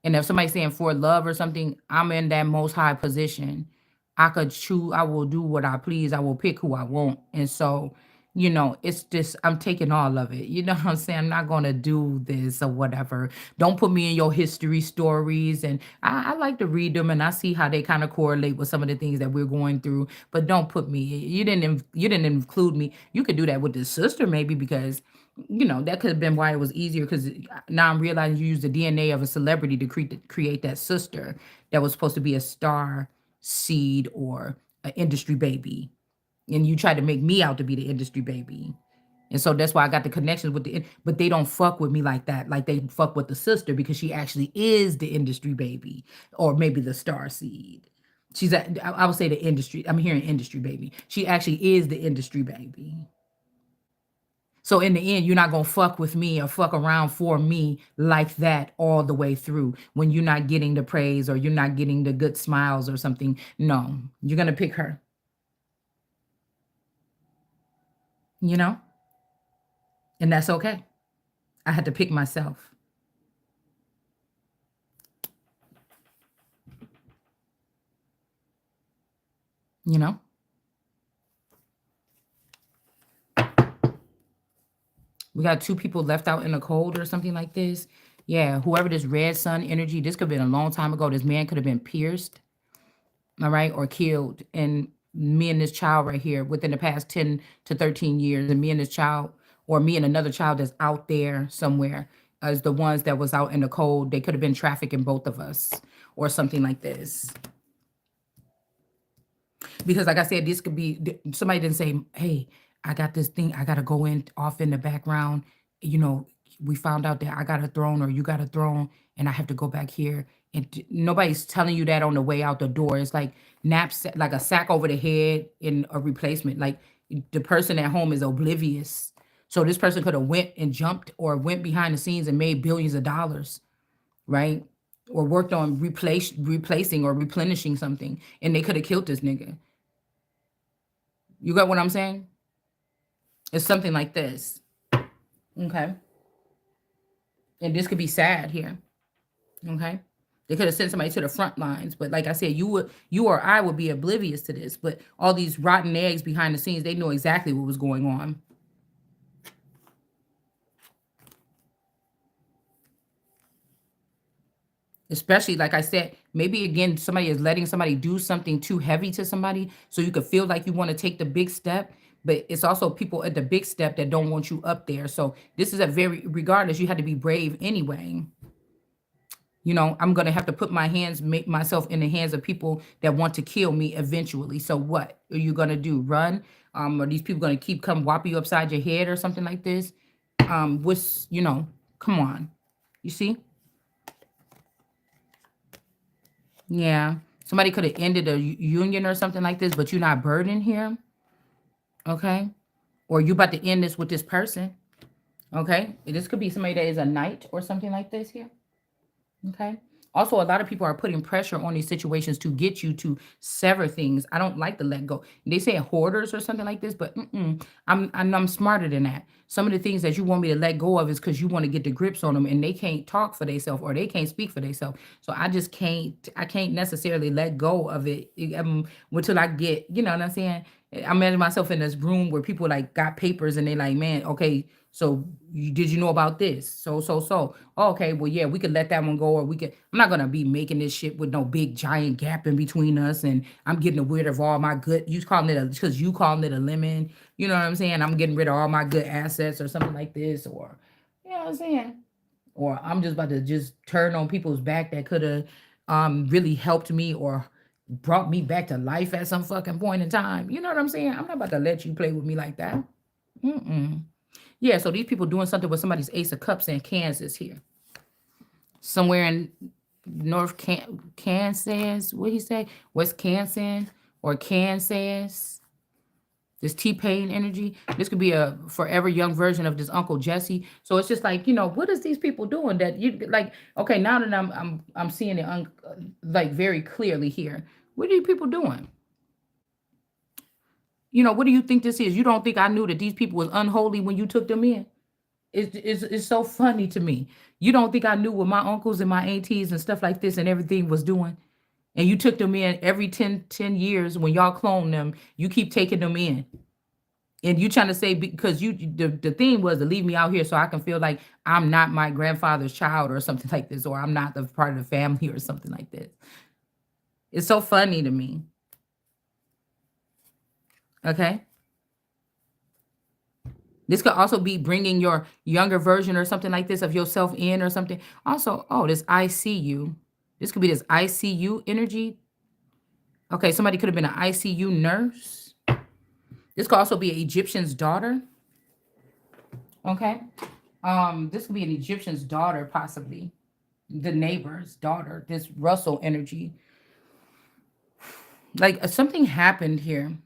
And if somebody's saying for love or something, I'm in that most high position. I could choose, I will do what I please, I will pick who I want. And so, it's just, I'm taking all of it. You know what I'm saying? I'm not going to do this or whatever. Don't put me in your history stories. And I like to read them and I see how they kind of correlate with some of the things that we're going through. But don't put me, you didn't include me. You could do that with the sister maybe because that could have been why it was easier because now I'm realizing you used the DNA of a celebrity to create that sister that was supposed to be a star seed or an industry baby. And you tried to make me out to be the industry baby. And so that's why I got the connections with but they don't fuck with me like that. Like they fuck with the sister because she actually is the industry baby or maybe the star seed. I would say the industry. I'm hearing industry baby. She actually is the industry baby. So in the end, you're not gonna fuck with me or fuck around for me like that all the way through when you're not getting the praise or you're not getting the good smiles or something. No, you're gonna pick her, you know? And that's okay. I had to pick myself, you know? We got two people left out in the cold or something like this. Yeah, whoever this red sun energy, this could have been a long time ago. This man could have been pierced, all right, or killed. And me and this child right here within the past 10 to 13 years, and me and this child, or me and another child that's out there somewhere, as the ones that was out in the cold, they could have been trafficking both of us or something like this. Because like I said, this could be somebody didn't say, "Hey, I got this thing. I got to go in off in the background. You know, we found out that I got a throne or you got a throne, and I have to go back here." And nobody's telling you that on the way out the door. It's like like a sack over the head in a replacement. Like the person at home is oblivious. So this person could have went and jumped or went behind the scenes and made billions of dollars, right? Or worked on replacing or replenishing something, and they could have killed this nigga. You got what I'm saying? It's something like this. Okay. And this could be sad here. Okay. They could have sent somebody to the front lines, but like I said, you or I would be oblivious to this. But all these rotten eggs behind the scenes, they know exactly what was going on. Especially like I said, maybe again, somebody is letting somebody do something too heavy to somebody, so you could feel like you want to take the big step. But it's also people at the big step that don't want you up there. So this is a very regardless, you had to be brave anyway. I'm gonna have to put make myself in the hands of people that want to kill me eventually. So what are you gonna do? Run? Are these people gonna keep come whop you upside your head or something like this? Come on. You see? Yeah. Somebody could have ended a union or something like this, but you're not burdened here. Okay. Or you about to end this with this person. Okay. This could be somebody that is a knight or something like this here. Okay. Also, a lot of people are putting pressure on these situations to get you to sever things. I don't like to let go. They say hoarders or something like this, but I'm smarter than that. Some of the things that you want me to let go of is because you want to get the grips on them, and they can't talk for themselves or they can't speak for themselves. So I just can't. I can't necessarily let go of it until I get. You know what I'm saying? I imagine myself in this room where people like got papers and they like, man, okay, so did you know about this? So. Oh, okay, well, yeah, we could let that one go, or we could. I'm not gonna be making this shit with no big giant gap in between us, and I'm getting rid of all my good. You calling it because you calling it a lemon. You know what I'm saying? I'm getting rid of all my good assets or something like this, or you know what I'm saying? Or I'm just about to just turn on people's back that could have really helped me or brought me back to life at some fucking point in time. You know what I'm saying? I'm not about to let you play with me like that. Mm-mm. Yeah, so these people doing something with somebody's Ace of Cups in Kansas here. Somewhere in Kansas. What he say? West Kansas or Kansas. This T-Pain energy. This could be a forever young version of this Uncle Jesse. So it's just like, what is these people doing that you like? Okay, now that I'm seeing it like very clearly here. What are you people doing? What do you think this is? You don't think I knew that these people was unholy when you took them in? It's so funny to me. You don't think I knew what my uncles and my aunties and stuff like this and everything was doing? And you took them in every ten years when y'all clone them, you keep taking them in. And you trying to say because the thing was to leave me out here so I can feel like I'm not my grandfather's child or something like this, or I'm not the part of the family or something like this. It's so funny to me. Okay. This could also be bringing your younger version or something like this of yourself in or something. Also, oh, this I see you. This could be this ICU energy. Okay, somebody could have been an ICU nurse. This could also be an Egyptian's daughter. Okay. This could be an Egyptian's daughter, possibly. The neighbor's daughter, this Russell energy. Like something happened here.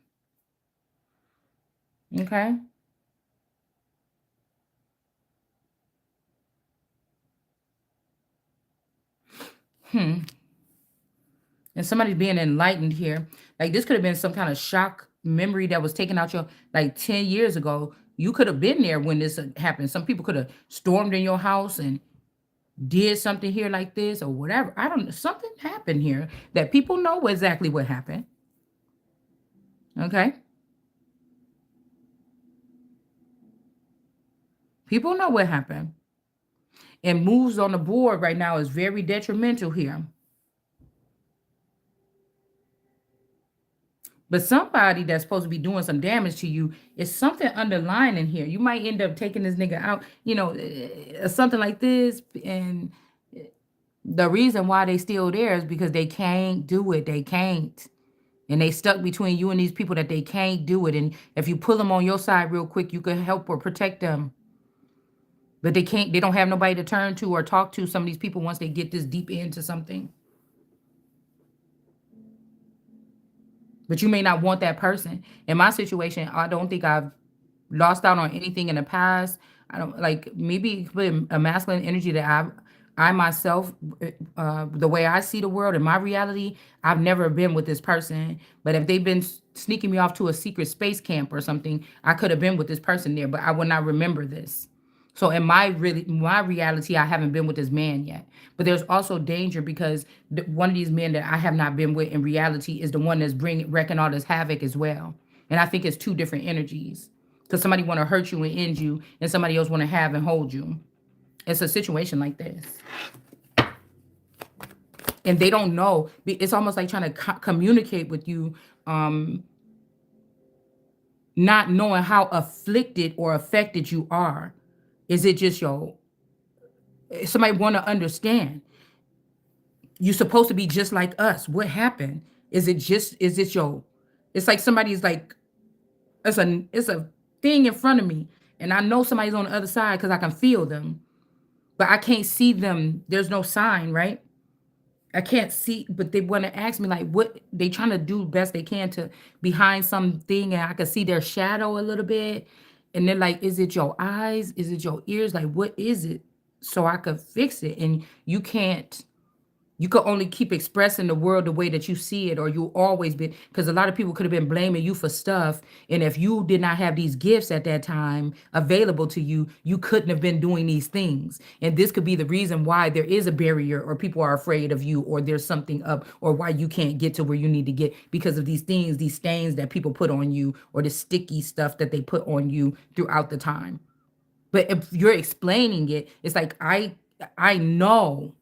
Okay. Hmm. And somebody being enlightened here. Like this could have been some kind of shock memory that was taken out your like 10 years ago. You could have been there when this happened. Some people could have stormed in your house and did something here like this or whatever. I don't know. Something happened here that people know exactly what happened. Okay. People know what happened. And moves on the board right now is very detrimental here. But somebody that's supposed to be doing some damage to you is something underlying in here. You might end up taking this nigga out, something like this. And the reason why they still there is because they can't do it. They can't. And they stuck between you and these people that they can't do it. And if you pull them on your side real quick, you can help or protect them. But they can't, they don't have nobody to turn to or talk to some of these people once they get this deep into something. But you may not want that person. In my situation, I don't think I've lost out on anything in the past. I don't like maybe with a masculine energy that I myself, the way I see the world and my reality, I've never been with this person. But if they've been sneaking me off to a secret space camp or something, I could have been with this person there, but I would not remember this. So in my reality, I haven't been with this man yet. But there's also danger because one of these men that I have not been with in reality is the one that's bringing wrecking all this havoc as well. And I think it's two different energies because somebody want to hurt you and end you, and somebody else want to have and hold you. It's a situation like this, and they don't know. It's almost like trying to communicate with you, not knowing how afflicted or affected you are. Is it just your somebody want to understand? You're supposed to be just like us. What happened? Is it your? It's like somebody's like it's a thing in front of me, and I know somebody's on the other side because I can feel them, but I can't see them. There's no sign, right? I can't see, but they want to ask me like what they trying to do best they can to behind something, and I can see their shadow a little bit. And they're like, is it your eyes? Is it your ears? Like, what is it? So I could fix it. And you could only keep expressing the world the way that you see it, or you always been, because a lot of people could have been blaming you for stuff. And if you did not have these gifts at that time available to you, you couldn't have been doing these things. And this could be the reason why there is a barrier, or people are afraid of you, or there's something up, or why you can't get to where you need to get because of these things, these stains that people put on you, or the sticky stuff that they put on you throughout the time. But if you're explaining it, it's like I know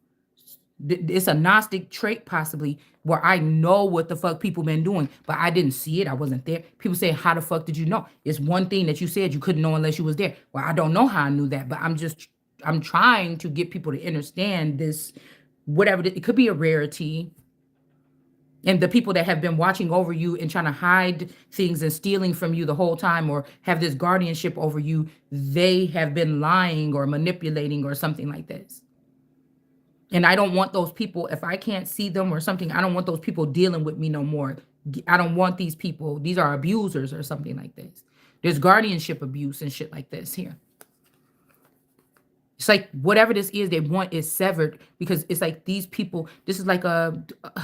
it's a Gnostic trait possibly where I know what the fuck people been doing, but I didn't see it. I wasn't there. People say, how the fuck did you know? It's one thing that you said you couldn't know unless you was there. Well, I don't know how I knew that, but I'm trying to get people to understand this, whatever, it could be a rarity. And the people that have been watching over you and trying to hide things and stealing from you the whole time, or have this guardianship over you, they have been lying or manipulating or something like this. And I don't want those people, if I can't see them or something, I don't want those people dealing with me no more. I don't want these people. These are abusers or something like this. There's guardianship abuse and shit like this here. It's like whatever this is they want is severed because it's like these people. This is like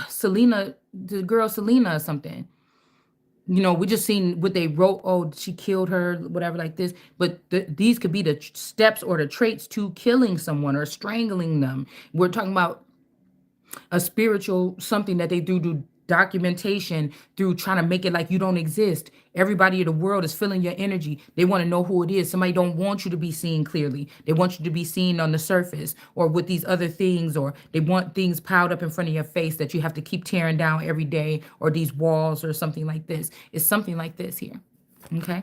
Selena, the girl Selena or something. We just seen what they wrote. Oh, she killed her, whatever, like this. But these could be the steps or the traits to killing someone or strangling them. We're talking about a spiritual something that they do documentation through trying to make it like you don't exist. Everybody in the world is feeling your energy. They want to know who it is. Somebody don't want you to be seen clearly. They want you to be seen on the surface or with these other things, or they want things piled up in front of your face that you have to keep tearing down every day, or these walls or something like this. It's something like this here. Okay.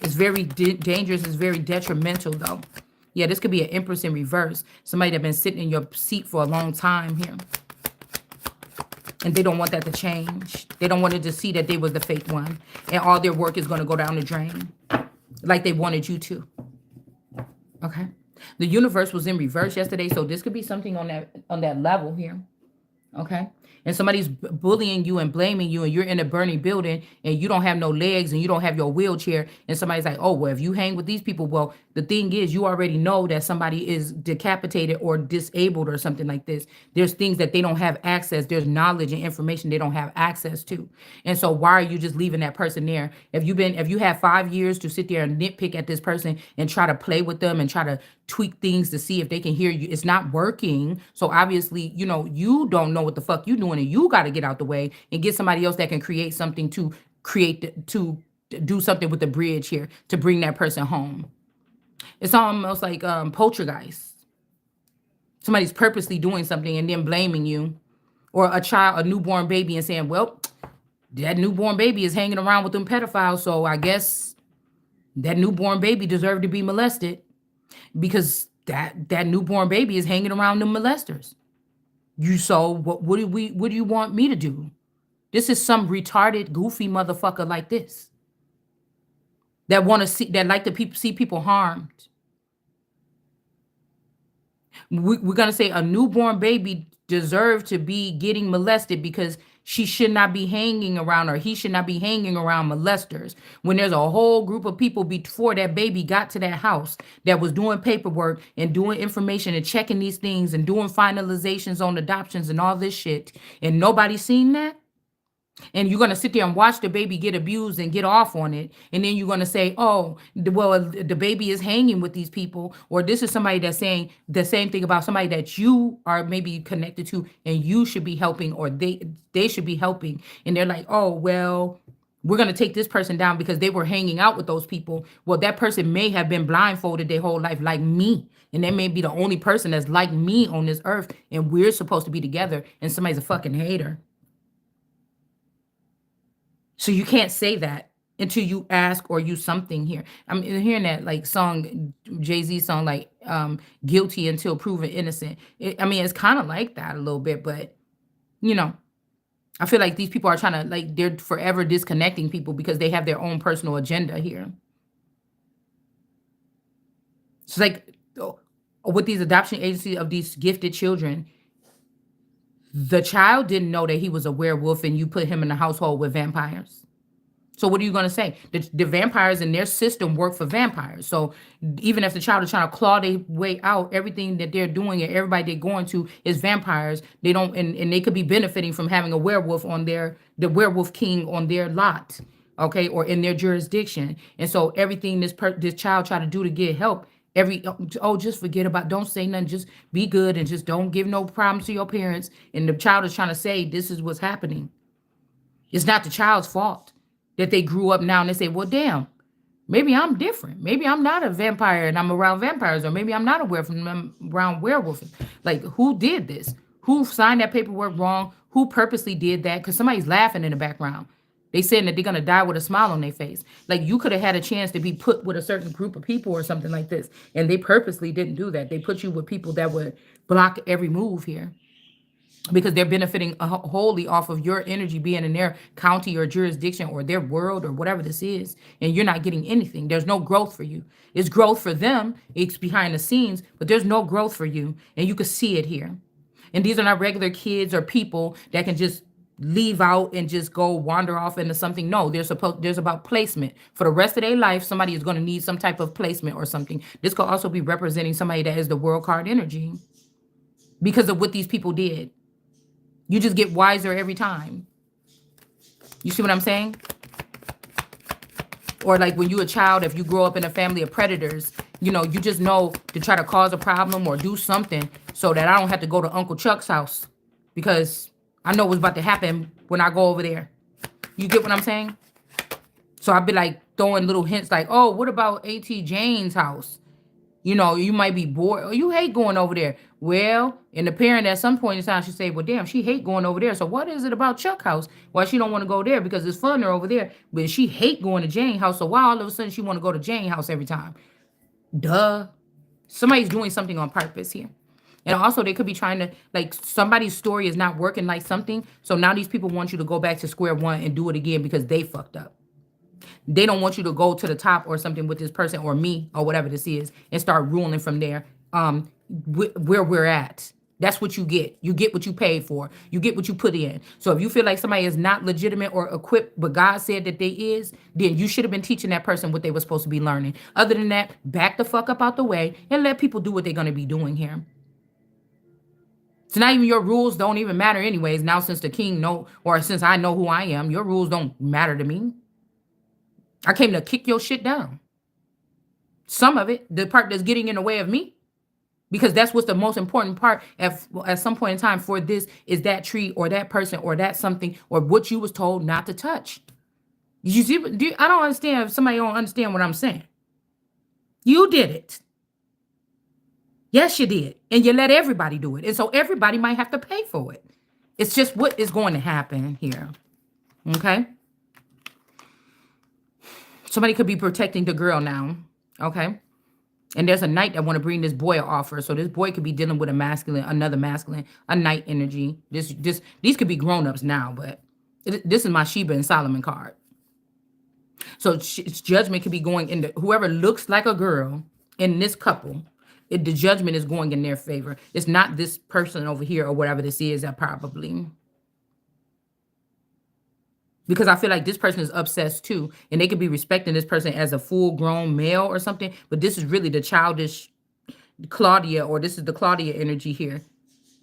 It's very dangerous. It's very detrimental though. Yeah, this could be an Empress in reverse. Somebody that been sitting in your seat for a long time here. And they don't want that to change. They don't want it to see that they was the fake one. And all their work is going to go down the drain. Like they wanted you to. Okay. The universe was in reverse yesterday. So this could be something on that level here. Okay. And somebody's bullying you and blaming you, and you're in a burning building and you don't have no legs and you don't have your wheelchair. And somebody's like, oh, well, if you hang with these people, well, the thing is, you already know that somebody is decapitated or disabled or something like this. There's things that they don't have access. There's knowledge and information they don't have access to. And so why are you just leaving that person there? If you have 5 years to sit there and nitpick at this person and try to play with them and try to tweak things to see if they can hear you, it's not working. So obviously, you don't know what the fuck you doing, and you got to get out the way and get somebody else that can create something to do something with the bridge here to bring that person home. It's almost like poltergeist. Somebody's purposely doing something and then blaming you, or a newborn baby, and saying, well, that newborn baby is hanging around with them pedophiles, so I guess that newborn baby deserved to be molested because that newborn baby is hanging around them molesters. So what do you want me to do? This is some retarded, goofy motherfucker like this that want to see, that like to see people harmed. We're gonna say a newborn baby deserved to be getting molested because she should not be hanging around, or he should not be hanging around molesters, when there's a whole group of people before that baby got to that house that was doing paperwork and doing information and checking these things and doing finalizations on adoptions and all this shit, and nobody's seen that. And you're going to sit there and watch the baby get abused and get off on it. And then you're going to say, oh, the baby is hanging with these people. Or this is somebody that's saying the same thing about somebody that you are maybe connected to and you should be helping, or they should be helping. And they're like, oh, well, we're going to take this person down because they were hanging out with those people. Well, that person may have been blindfolded their whole life like me. And they may be the only person that's like me on this earth. And we're supposed to be together. And somebody's a fucking hater. So you can't say that until you ask or use something here. I'm hearing that like song, Jay-Z song, like guilty until proven innocent. It's kind of like that a little bit, but I feel like these people are trying to, like, they're forever disconnecting people because they have their own personal agenda here. It's like with these adoption agencies of these gifted children, the child didn't know that he was a werewolf and you put him in a household with vampires. So what are you going to say? The vampires in their system work for vampires. So even if the child is trying to claw their way out, everything that they're doing and everybody they're going to is vampires. They don't, and they could be benefiting from having a werewolf on the werewolf king on their lot, okay, or in their jurisdiction. And so everything this child try to do to get help, just forget about, don't say nothing, just be good and just don't give no problems to your parents. And the child is trying to say this is what's happening. It's not the child's fault that they grew up now and they say, well, damn, maybe I'm different. Maybe I'm not a vampire and I'm around vampires, or maybe I'm not around werewolves. Like, who did this? Who signed that paperwork wrong? Who purposely did that? Because somebody's laughing in the background. They saying that they're going to die with a smile on their face. Like, you could have had a chance to be put with a certain group of people or something like this. And they purposely didn't do that. They put you with people that would block every move here, because they're benefiting wholly off of your energy being in their county or jurisdiction or their world or whatever this is. And you're not getting anything. There's no growth for you. It's growth for them. It's behind the scenes, but there's no growth for you. And you can see it here. And these are not regular kids or people that can just leave out and just go wander off into something. No, there's about placement. For the rest of their life, somebody is going to need some type of placement or something. This could also be representing somebody that is the world card energy because of what these people did. You just get wiser every time. You see what I'm saying? Or like when you're a child, if you grow up in a family of predators, you just know to try to cause a problem or do something so that I don't have to go to Uncle Chuck's house because I know what's about to happen when I go over there. You get what I'm saying? So I'd be like throwing little hints like, oh, what about A.T. Jane's house? You might be bored or you hate going over there. Well, and the parent at some point in time should say, well, damn, she hate going over there. So what is it about Chuck house? Why she don't want to go there because it's funner over there. But she hate going to Jane house. So why all of a sudden she want to go to Jane house every time? Duh. Somebody's doing something on purpose here. And also they could be trying to, like, somebody's story is not working like something. So now these people want you to go back to square one and do it again because they fucked up. They don't want you to go to the top or something with this person or me or whatever this is and start ruling from there. Where we're at. That's what you get. You get what you paid for. You get what you put in. So if you feel like somebody is not legitimate or equipped, but God said that they is, then you should have been teaching that person what they were supposed to be learning. Other than that, back the fuck up out the way and let people do what they're going to be doing here. So now even your rules don't even matter anyways. Now since the king know, or since I know who I am, your rules don't matter to me. I came to kick your shit down. Some of it, the part that's getting in the way of me, because that's what's the most important part at some point in time for this is that tree or that person or that something or what you was told not to touch. You see, I don't understand if somebody don't understand what I'm saying. You did it. Yes, you did. And you let everybody do it. And so everybody might have to pay for it. It's just what is going to happen here. Okay? Somebody could be protecting the girl now. Okay? And there's a knight that want to bring this boy an offer. So this boy could be dealing with another masculine, a knight energy. These could be grown-ups now, but this is my Sheba and Solomon card. So judgment could be going into whoever looks like a girl in this couple. The judgment is going in their favor. It's not this person over here or whatever this is that probably. Because I feel like this person is obsessed too. And they could be respecting this person as a full-grown male or something. But this is really the childish Claudia, or this is the Claudia energy here.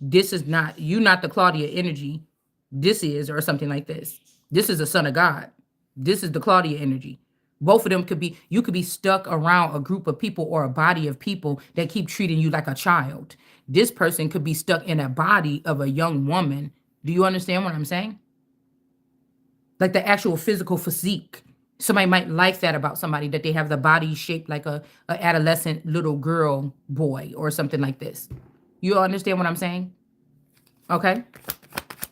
This is not, you not the Claudia energy. This is, or something like this. This is a son of God. This is the Claudia energy. Both of them you could be stuck around a group of people or a body of people that keep treating you like a child. This person could be stuck in a body of a young woman. Do you understand what I'm saying? Like the actual physical physique. Somebody might like that about somebody, that they have the body shaped like a adolescent little girl, boy, or something like this. You understand what I'm saying? Okay?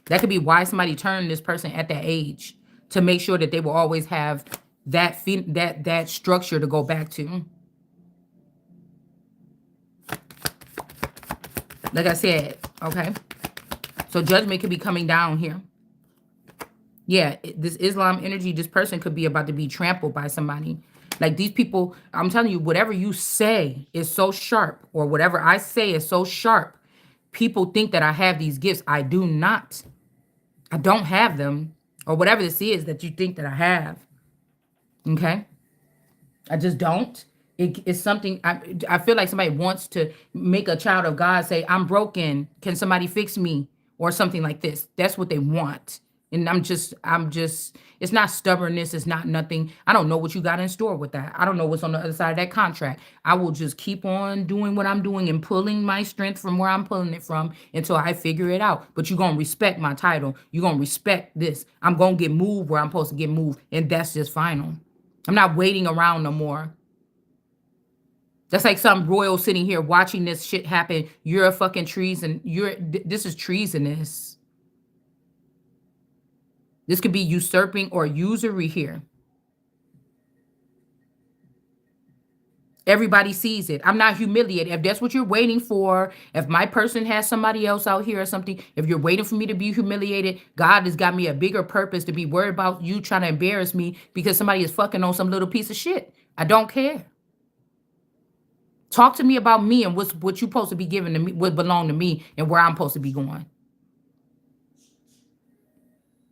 That could be why somebody turned this person at that age, to make sure that they will always have that structure to go back to. Like I said, okay? So judgment could be coming down here. Yeah, this Islam energy, this person could be about to be trampled by somebody. Like these people, I'm telling you, whatever you say is so sharp, or whatever I say is so sharp. People think that I have these gifts. I do not. I don't have them, or whatever this is that you think that I have. Okay? I just don't. It's something, I feel like somebody wants to make a child of God say, I'm broken. Can somebody fix me? Or something like this. That's what they want. And I'm just, it's not stubbornness. It's not nothing. I don't know what you got in store with that. I don't know what's on the other side of that contract. I will just keep on doing what I'm doing and pulling my strength from where I'm pulling it from until I figure it out. But you're going to respect my title. You're going to respect this. I'm going to get moved where I'm supposed to get moved. And that's just final. I'm not waiting around no more. That's like some royal sitting here watching this shit happen. You're a fucking treason. This is treasonous. This could be usurping or usury here. Everybody sees it. I'm not humiliated. If that's what you're waiting for, if my person has somebody else out here or something, if you're waiting for me to be humiliated, God has got me a bigger purpose to be worried about you trying to embarrass me because somebody is fucking on some little piece of shit. I don't care. Talk to me about me and what you're supposed to be giving to me, what belong to me, and where I'm supposed to be going.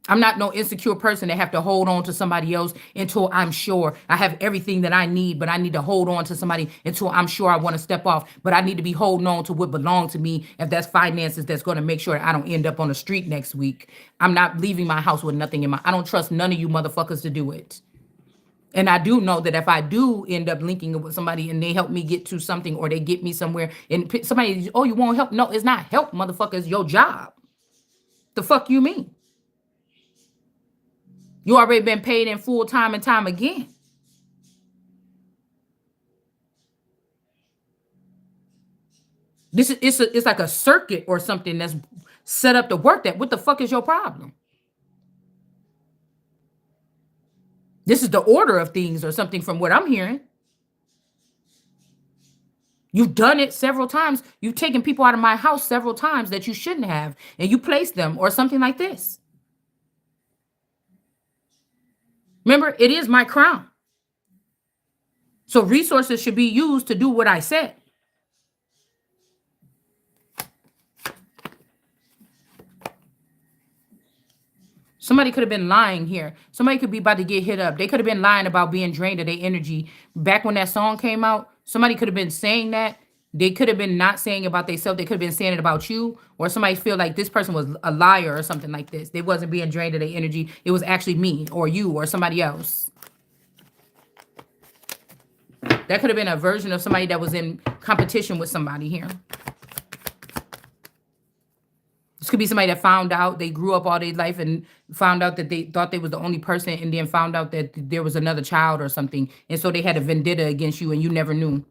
I'm not no insecure person that have to hold on to somebody else until I'm sure I have everything that I need, but I need to hold on to somebody until I'm sure I want to step off. But I need to be holding on to what belongs to me. If that's finances, that's going to make sure I don't end up on the street next week. I'm not leaving my house with nothing in my, I don't trust none of you motherfuckers to do it. And I do know that if I do end up linking up with somebody and they help me get to something or they get me somewhere and somebody, oh, you won't help? No, it's not help, motherfucker. It's your job. The fuck you mean? You already been paid in full time and time again. This is it's like a circuit or something that's set up to work that. What the fuck is your problem? This is the order of things or something from what I'm hearing. You've done it several times. You've taken people out of my house several times that you shouldn't have, and you placed them or something like this. Remember, it is my crown. So resources should be used to do what I said. Somebody could have been lying here. Somebody could be about to get hit up. They could have been lying about being drained of their energy. Back when that song came out, somebody could have been saying that. They could have been not saying about themselves. They could have been saying it about you. Or somebody feel like this person was a liar or something like this. They wasn't being drained of their energy. It was actually me or you or somebody else. That could have been a version of somebody that was in competition with somebody here. This could be somebody that found out they grew up all their life and found out that they thought they was the only person and then found out that there was another child or something. And so they had a vendetta against you and you never knew.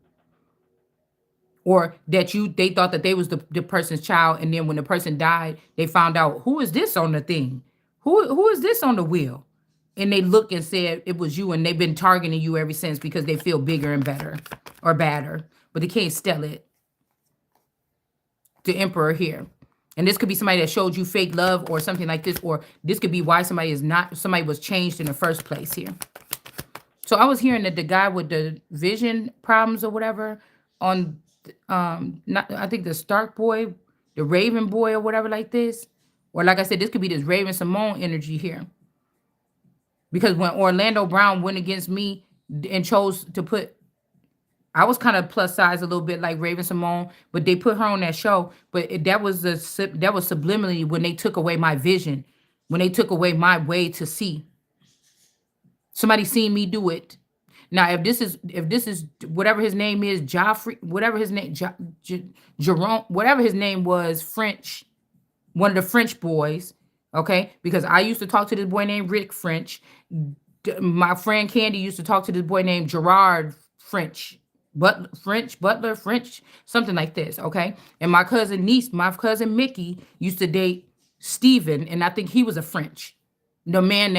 Or that they thought that they was the person's child. And then when the person died, they found out, who is this on the thing? Who is this on the wheel? And they looked and said it was you, and they've been targeting you ever since because they feel bigger and better or badder. But they can't steal it. The Emperor here. And this could be somebody that showed you fake love or something like this. Or this could be why somebody was changed in the first place here. So I was hearing that the guy with the vision problems or whatever on, I think the Stark boy, the Raven boy or whatever like this. Or like I said, this could be this Raven Simone energy here. Because when Orlando Brown went against me and chose to put, I was kind of plus size a little bit like Raven Simone, but they put her on that show. But that was subliminally when they took away my vision, when they took away my way to see. Somebody seen me do it. Now, if this is whatever his name is, Joffrey, whatever his name, Jerome, whatever his name was, French, one of the French boys, okay? Because I used to talk to this boy named Rick French. My friend Candy used to talk to this boy named Gerard French. Butler, French, something like this, okay? And my cousin Mickey used to date Steven, and I think he was a French. The man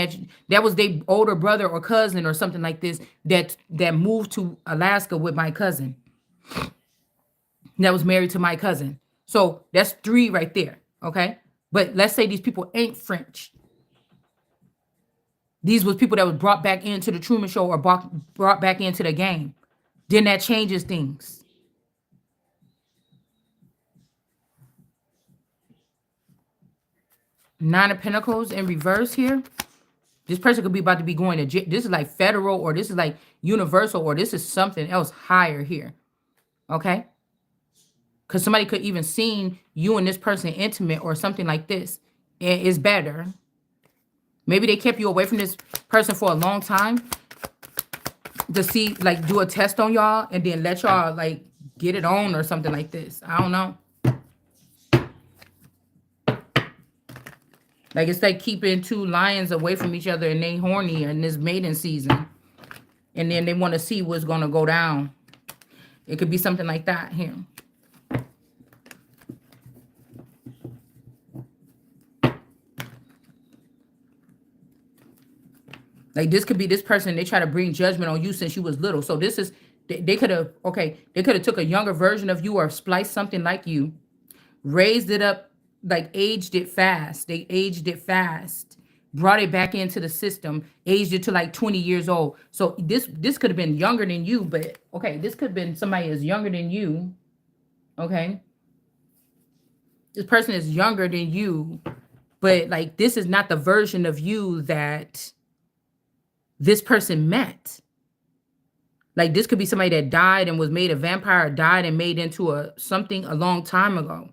that was their older brother or cousin or something like this that moved to Alaska with my cousin. That was married to my cousin. So that's 3 right there, okay? But let's say these people ain't French. These was people that was brought back into the Truman Show or brought back into the game. Then that changes things. Nine of Pentacles in reverse here. This person could be about to be going to jail. This is like federal, or this is like universal, or this is something else higher here. Okay? Because somebody could even seen you and this person intimate or something like this. And it's better. Maybe they kept you away from this person for a long time to see, like, do a test on y'all and then let y'all, like, get it on or something like this. I don't know. Like, it's like keeping 2 lions away from each other and they horny in this mating season. And then they want to see what's going to go down. It could be something like that here. Like, this could be this person, they try to bring judgment on you since you was little. So this is, they could have, okay, they could have took a younger version of you or spliced something like you, raised it up, like aged it fast. They aged it fast, brought it back into the system, aged it to like 20 years old. So this could have been younger than you, but okay, this could have been somebody that's younger than you, okay? This person is younger than you, But like, this is not the version of you that this person met. Like, this could be somebody that died and was made a vampire, or died and made into a something a long time ago.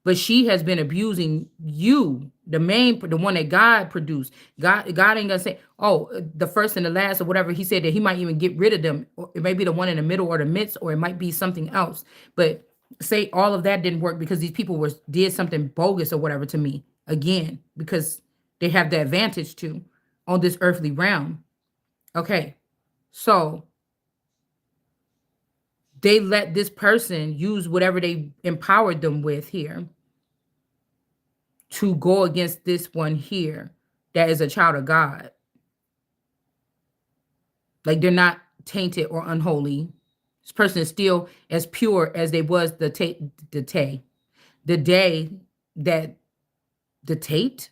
But she has been abusing you, the one that God produced. God ain't gonna say, oh, the first and the last or whatever. He said that he might even get rid of them. Or it may be the one in the middle or the midst, or it might be something else. But say all of that didn't work because these people did something bogus or whatever to me again, because they have the advantage to on this earthly realm. Okay, so they let this person use whatever they empowered them with here to go against this one here that is a child of God. Like, they're not tainted or unholy. This person is still as pure as they was the day that the Tate,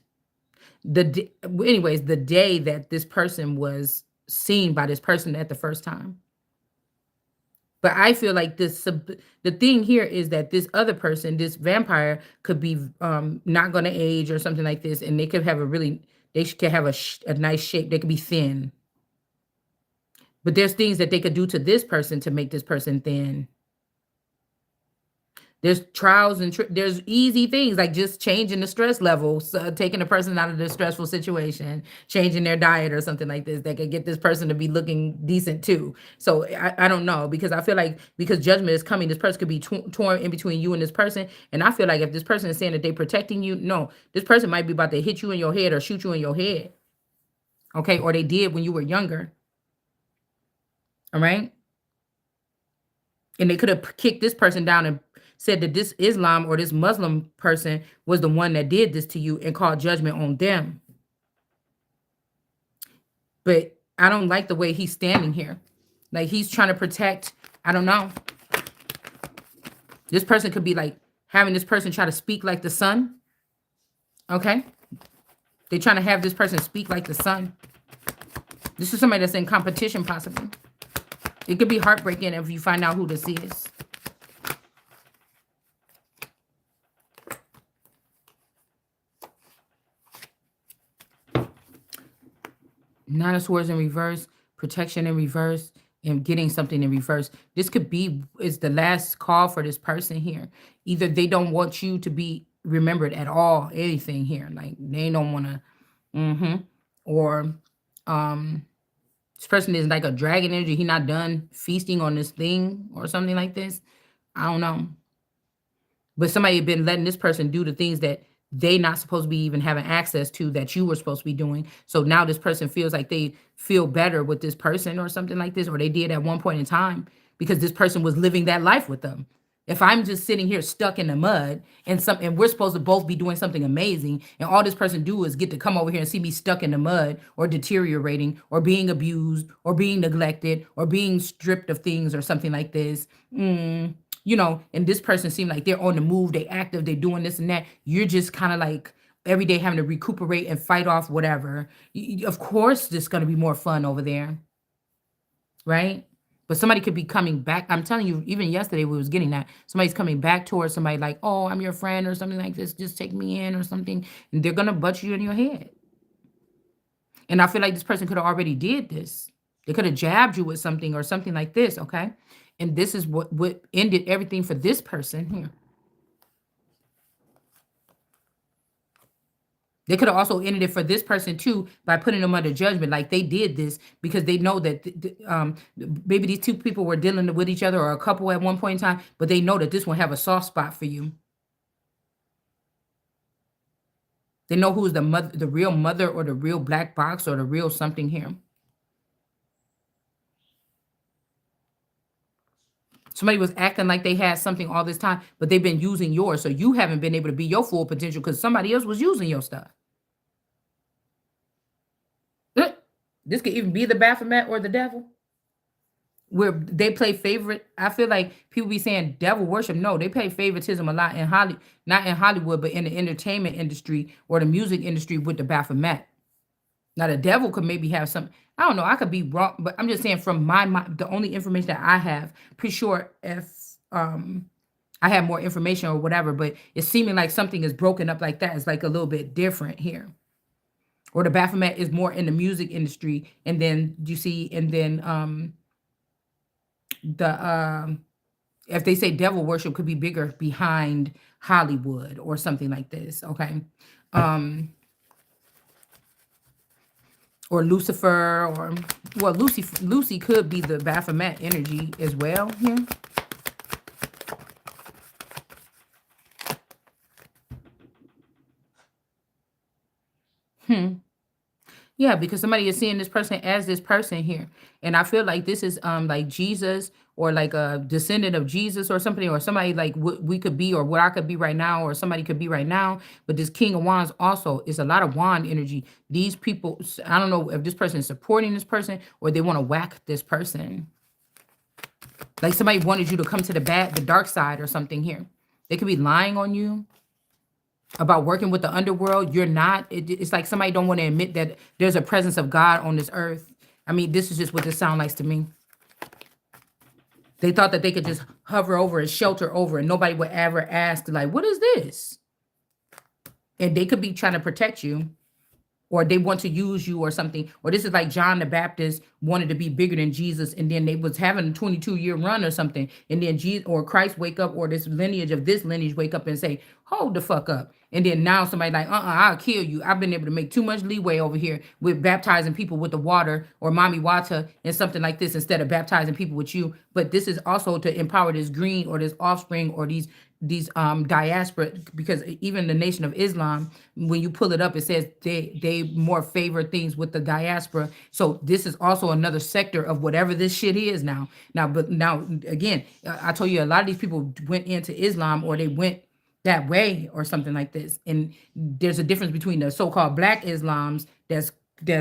anyways, the day that this person was seen by this person at the first time. But I feel like the thing here is that this other person, this vampire, could be not going to age or something like this, and they could have could have a nice shape. They could be thin, but there's things that they could do to this person to make this person thin. There's trials and there's easy things like just changing the stress levels, taking a person out of the stressful situation, changing their diet or something like this that could get this person to be looking decent too. So I don't know, because I feel like because judgment is coming, this person could be torn in between you and this person. And I feel like if this person is saying that they're protecting you, no, this person might be about to hit you in your head or shoot you in your head. Okay, or they did when you were younger. All right. And they could have kicked this person down and said that this Islam or this Muslim person was the one that did this to you and called judgment on them. But I don't like the way he's standing here. Like, he's trying to protect, I don't know. This person could be like having this person try to speak like the sun. Okay? They're trying to have this person speak like the sun. This is somebody that's in competition, possibly. It could be heartbreaking if you find out who this is. Nine of Swords in reverse, protection in reverse, and getting something in reverse. This could be is the last call for this person here. Either they don't want you to be remembered at all, anything here. Like, they don't want to, or this person is like a dragon energy. He not done feasting on this thing or something like this. I don't know. But somebody had been letting this person do the things that they not supposed to be even having access to that you were supposed to be doing. So now this person feels like they feel better with this person or something like this, or they did at one point in time because this person was living that life with them. If I'm just sitting here stuck in the mud and we're supposed to both be doing something amazing, and all this person do is get to come over here and see me stuck in the mud or deteriorating or being abused or being neglected or being stripped of things or something like this. And this person seemed like they're on the move, they active, they're doing this and that. You're just kind of like every day having to recuperate and fight off whatever. Of course, there's going to be more fun over there, right? But somebody could be coming back. I'm telling you, even yesterday we was getting that. Somebody's coming back towards somebody like, oh, I'm your friend or something like this. Just take me in or something. And they're going to butt you in your head. And I feel like this person could have already did this. They could have jabbed you with something or something like this, okay? And this is what ended everything for this person here. They could have also ended it for this person too by putting them under judgment. Like, they did this because they know that maybe these two people were dealing with each other or a couple at one point in time, but they know that this one have a soft spot for you. They know who's the mother, the real mother, or the real black box, or the real something here. Somebody was acting like they had something all this time, but they've been using yours. So you haven't been able to be your full potential because somebody else was using your stuff. This could even be the Baphomet or the devil. Where they play favorite. I feel like people be saying devil worship. No, they play favoritism a lot in Hollywood, not in Hollywood, but in the entertainment industry or the music industry with the Baphomet. Now, the devil could maybe have some, I don't know, I could be wrong, but I'm just saying from my mind, the only information that I have, pretty sure if I have more information or whatever, but it's seeming like something is broken up like that. It's like a little bit different here. Or the Baphomet is more in the music industry, and then you see, and then the if they say devil worship could be bigger behind Hollywood or something like this, okay? Um, or Lucifer, or well, Lucy could be the Baphomet energy as well here. Hmm. Yeah, because somebody is seeing this person as this person here. And I feel like this is like Jesus, or like a descendant of Jesus or something, or somebody like what we could be, or what I could be right now, or somebody could be right now. But this King of Wands also is a lot of wand energy. These people, I don't know if this person is supporting this person or they want to whack this person. Like somebody wanted you to come to the dark side or something here. They could be lying on you about working with the underworld. You're not. It's like somebody don't want to admit that there's a presence of God on this earth. I mean, this is just what this sounds like to me. They thought that they could just hover over and shelter over, and nobody would ever ask, like, what is this? And they could be trying to protect you, or they want to use you or something. Or this is like John the Baptist wanted to be bigger than Jesus, and then they was having a 22-year run or something, and then Jesus or Christ wake up, or this lineage wake up and say, hold the fuck up. And then now somebody like, I'll kill you. I've been able to make too much leeway over here with baptizing people with the water or mommy water and something like this, instead of baptizing people with you. But this is also to empower this green, or this offspring, or these diaspora, because even the Nation of Islam, when you pull it up, it says they more favor things with the diaspora. So this is also another sector of whatever this shit is now. But now again, I told you a lot of these people went into Islam, or they went that way or something like this. And there's a difference between the so-called black Islams that's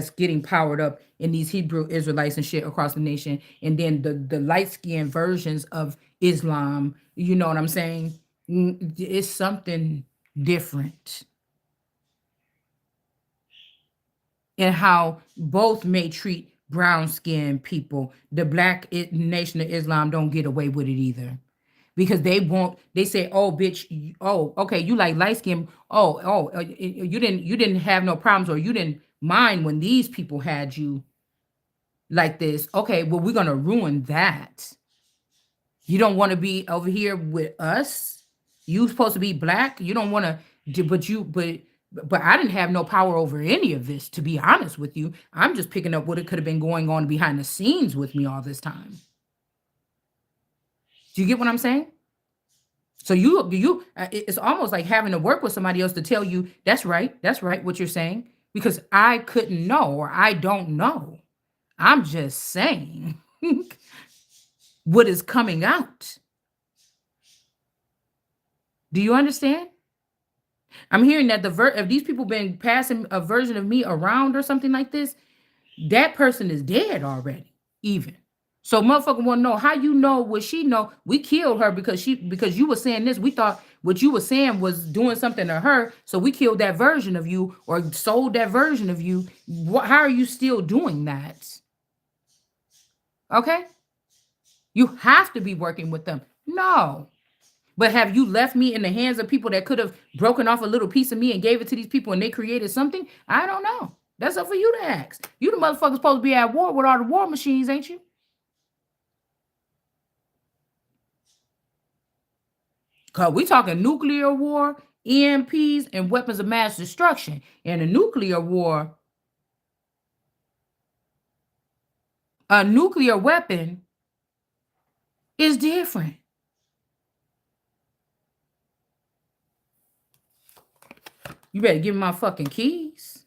getting powered up in these Hebrew Israelites and shit across the nation, and then the light-skinned versions of Islam. You know what I'm saying? It's something different in how both may treat brown skinned people. The black Nation of Islam don't get away with it either. Because they won't, they say, oh bitch, oh, okay, you like light skin. You didn't have no problems, or you didn't mind when these people had you like this. Okay, well, we're gonna ruin that. You don't want to be over here with us. You supposed to be black. You don't want to, but I didn't have no power over any of this, to be honest with you. I'm just picking up what it could have been going on behind the scenes with me all this time. Do you get what I'm saying? So it's almost like having to work with somebody else to tell you that's right what you're saying, because I couldn't know, or I don't know. I'm just saying what is coming out. Do you understand? I'm hearing that if these people been passing a version of me around or something like this, that person is dead already, even. So motherfucker want to know how you know what she know. We killed her because you were saying this. We thought what you were saying was doing something to her. So we killed that version of you, or sold that version of you. How are you still doing that? Okay? You have to be working with them. No. But have you left me in the hands of people that could have broken off a little piece of me and gave it to these people and they created something? I don't know. That's up for you to ask. You the motherfuckers supposed to be at war with all the war machines, ain't you? Cause we talking nuclear war, EMPs, and weapons of mass destruction. And a nuclear war, a nuclear weapon is different. You better give me my fucking keys.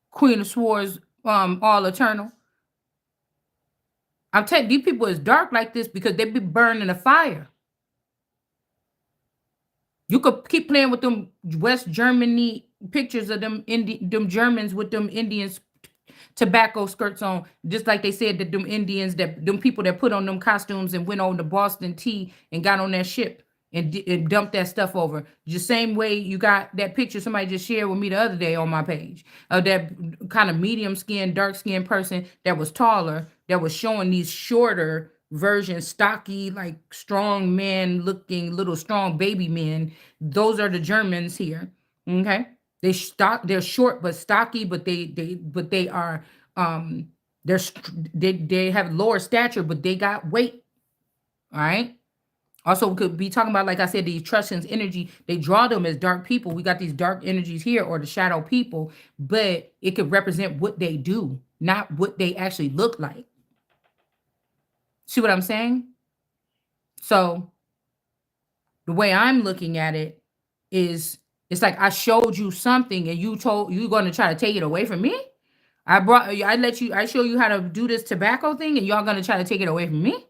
Queen of Swords, all eternal. I'm telling you, these people is dark like this because they be burned in a fire. You could keep playing with them West Germany pictures of them them Germans with them Indians tobacco skirts on, just like they said that them Indians, that them people that put on them costumes and went on the Boston Tea and got on that ship and dumped that stuff over. The same way you got that picture somebody just shared with me the other day on my page of that kind of medium skinned, dark skinned person that was taller, that was showing these shorter version, stocky, like strong man looking, little strong baby men. Those are the Germans here. Okay. They're short but stocky, but they are um they have lower stature, but they got weight. All right. Also, we could be talking about, like I said, the Etruscans energy. They draw them as dark people. We got these dark energies here, or the shadow people, but it could represent what they do, not what they actually look like. See what I'm saying? So the way I'm looking at it is, it's like I showed you something and you're going to try to take it away from me. I show you how to do this tobacco thing and y'all going to try to take it away from me.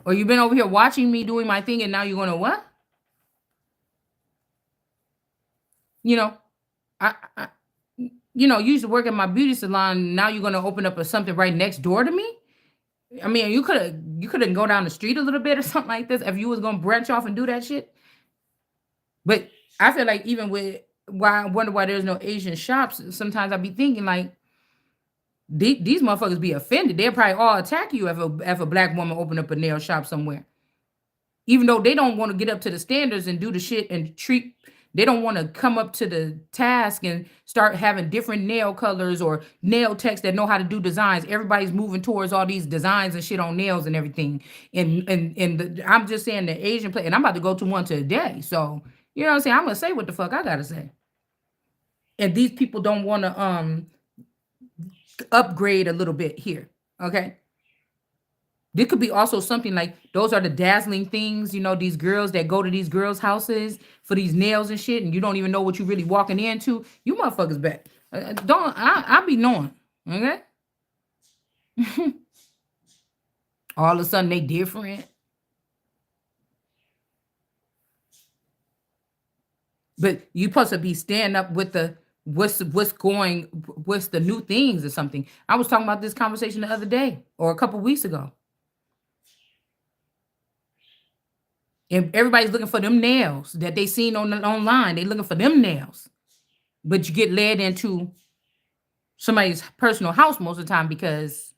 Or you've been over here watching me doing my thing and now you're going to what? You know, I you used to work at my beauty salon. Now you're going to open up something right next door to me. I mean, you couldn't go down the street a little bit or something like this if you was going to branch off and do that shit. But I feel like even with why I wonder why there's no Asian shops. Sometimes I be thinking like these motherfuckers be offended. They'll probably all attack you if a black woman open up a nail shop somewhere, even though they don't want to get up to the standards and do the shit and treat. They don't want to come up to the task and start having different nail colors or nail techs that know how to do designs. Everybody's moving towards all these designs and shit on nails and everything. I'm just saying the Asian play, and I'm about to go to one today. So you know what I'm saying? I'm gonna say what the fuck I gotta say. And these people don't want to upgrade a little bit here. Okay. There could be also something like those are the dazzling things, these girls that go to these girls' houses for these nails and shit, and you don't even know what you're really walking into. You motherfuckers bet. Don't I be knowing. Okay. All of a sudden they different. But you supposed to be standing up with the what's the new things or something. I was talking about this conversation the other day or a couple weeks ago. And everybody's looking for them nails that they seen online. They looking for them nails. But you get led into somebody's personal house most of the time because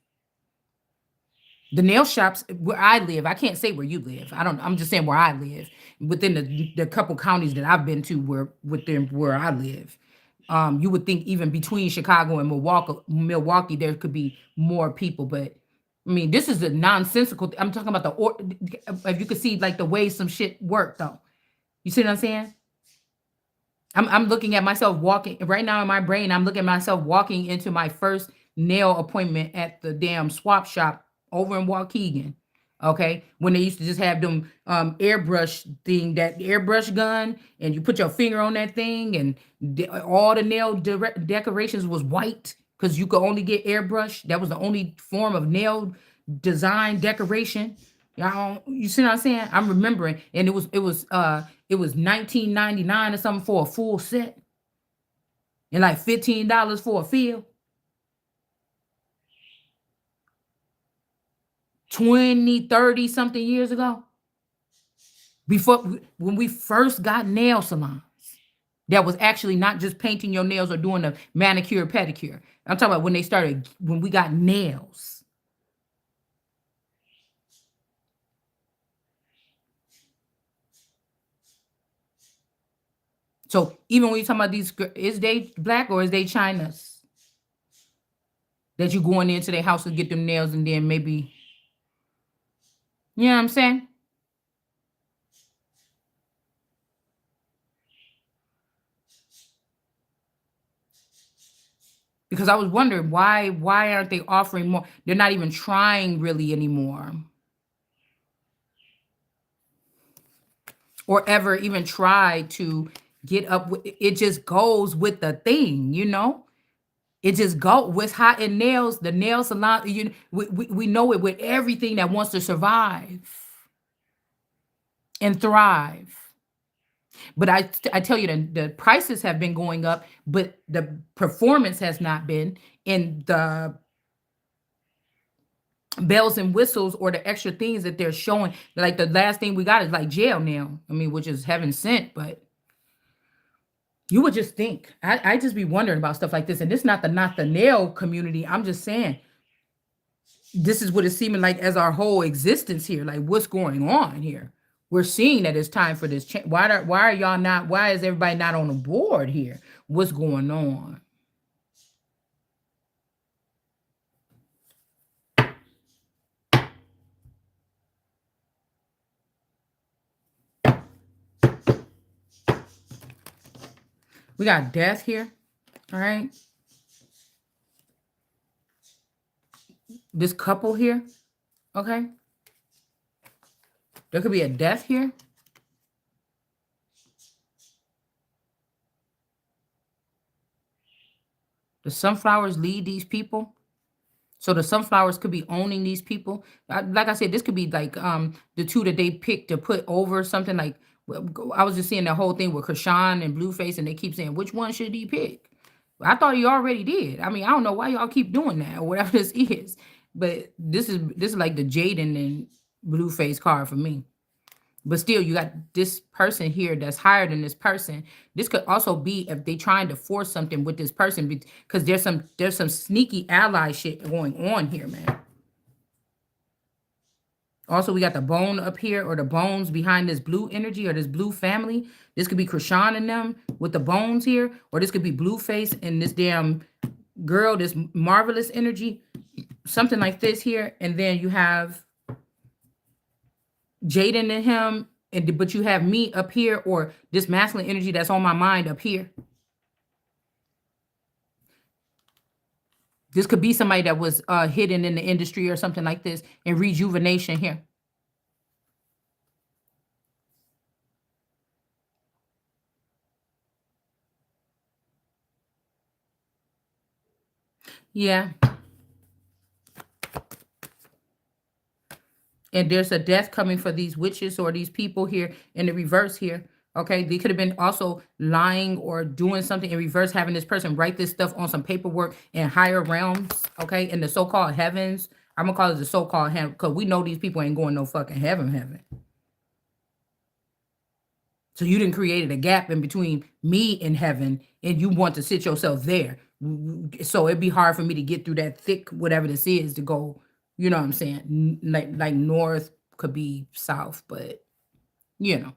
the nail shops where I live, I can't say where you live. I'm just saying where I live. Within the couple counties that I've been to within where I live. You would think even between Chicago and Milwaukee, there could be more people, but I mean, this is a nonsensical. I'm talking about if you could see like the way some shit work, though. You see what I'm saying? I'm looking at myself walking right now in my brain. I'm looking at myself walking into my first nail appointment at the damn swap shop over in Waukegan. Okay, when they used to just have them airbrush thing, that airbrush gun, and you put your finger on that thing, and all the nail decorations was white because you could only get airbrush. That was the only form of nail design decoration. Y'all, you see what I'm saying? I'm remembering, and it was 19.99 or something for a full set, and like $15 for a fill. 20, 30 something years ago, before when we first got nail salons, that was actually not just painting your nails or doing a manicure pedicure. I'm talking about when we got nails. So even when you talking about these, is they black or is they China's that you going into their house to get them nails and then maybe, you know what I'm saying? Because I was wondering why aren't they offering more? They're not even trying really anymore, or ever even try to get up with it. Just goes with the thing. It just go with hot and nails, the nail salon. We know it with everything that wants to survive and thrive. But I tell you, the prices have been going up, but the performance has not been. And the bells and whistles or the extra things that they're showing, like the last thing we got is like jail now. I mean, which is heaven sent, but You would just think. I just be wondering about stuff like this. And this not the nail community. I'm just saying this is what it's seeming like as our whole existence here. Like what's going on here? We're seeing that it's time for this change. Why are y'all not? Why is everybody not on the board here? What's going on? We got death here. All right. This couple here. Okay. There could be a death here. The sunflowers lead these people. So the sunflowers could be owning these people. Like I said, this could be like the two that they picked to put over something like I was just seeing the whole thing with Krishan and Blueface, and they keep saying, which one should he pick? I thought he already did. I mean, I don't know why y'all keep doing that or whatever this is. But this is like the Jaden and Blueface card for me. But still, you got this person here that's higher than this person. This could also be if they trying to force something with this person because there's some sneaky ally shit going on here, man. Also, we got the bone up here or the bones behind this blue energy or this blue family. This could be Krishan and them with the bones here, or this could be Blueface and this damn girl, this marvelous energy, something like this here. And then you have Jaden and him, but you have me up here, or this masculine energy that's on my mind up here. This could be somebody that was hidden in the industry or something like this, and rejuvenation here. Yeah. And there's a death coming for these witches or these people here in the reverse here. Okay, they could have been also lying or doing something in reverse, having this person write this stuff on some paperwork in higher realms, okay, in the so-called heavens. I'm gonna call it the so-called heaven because we know these people ain't going no fucking heaven. So you didn't created a gap in between me and heaven, and you want to sit yourself there. So it'd be hard for me to get through that thick whatever this is to go. You know what I'm saying? Like north could be south, but you know.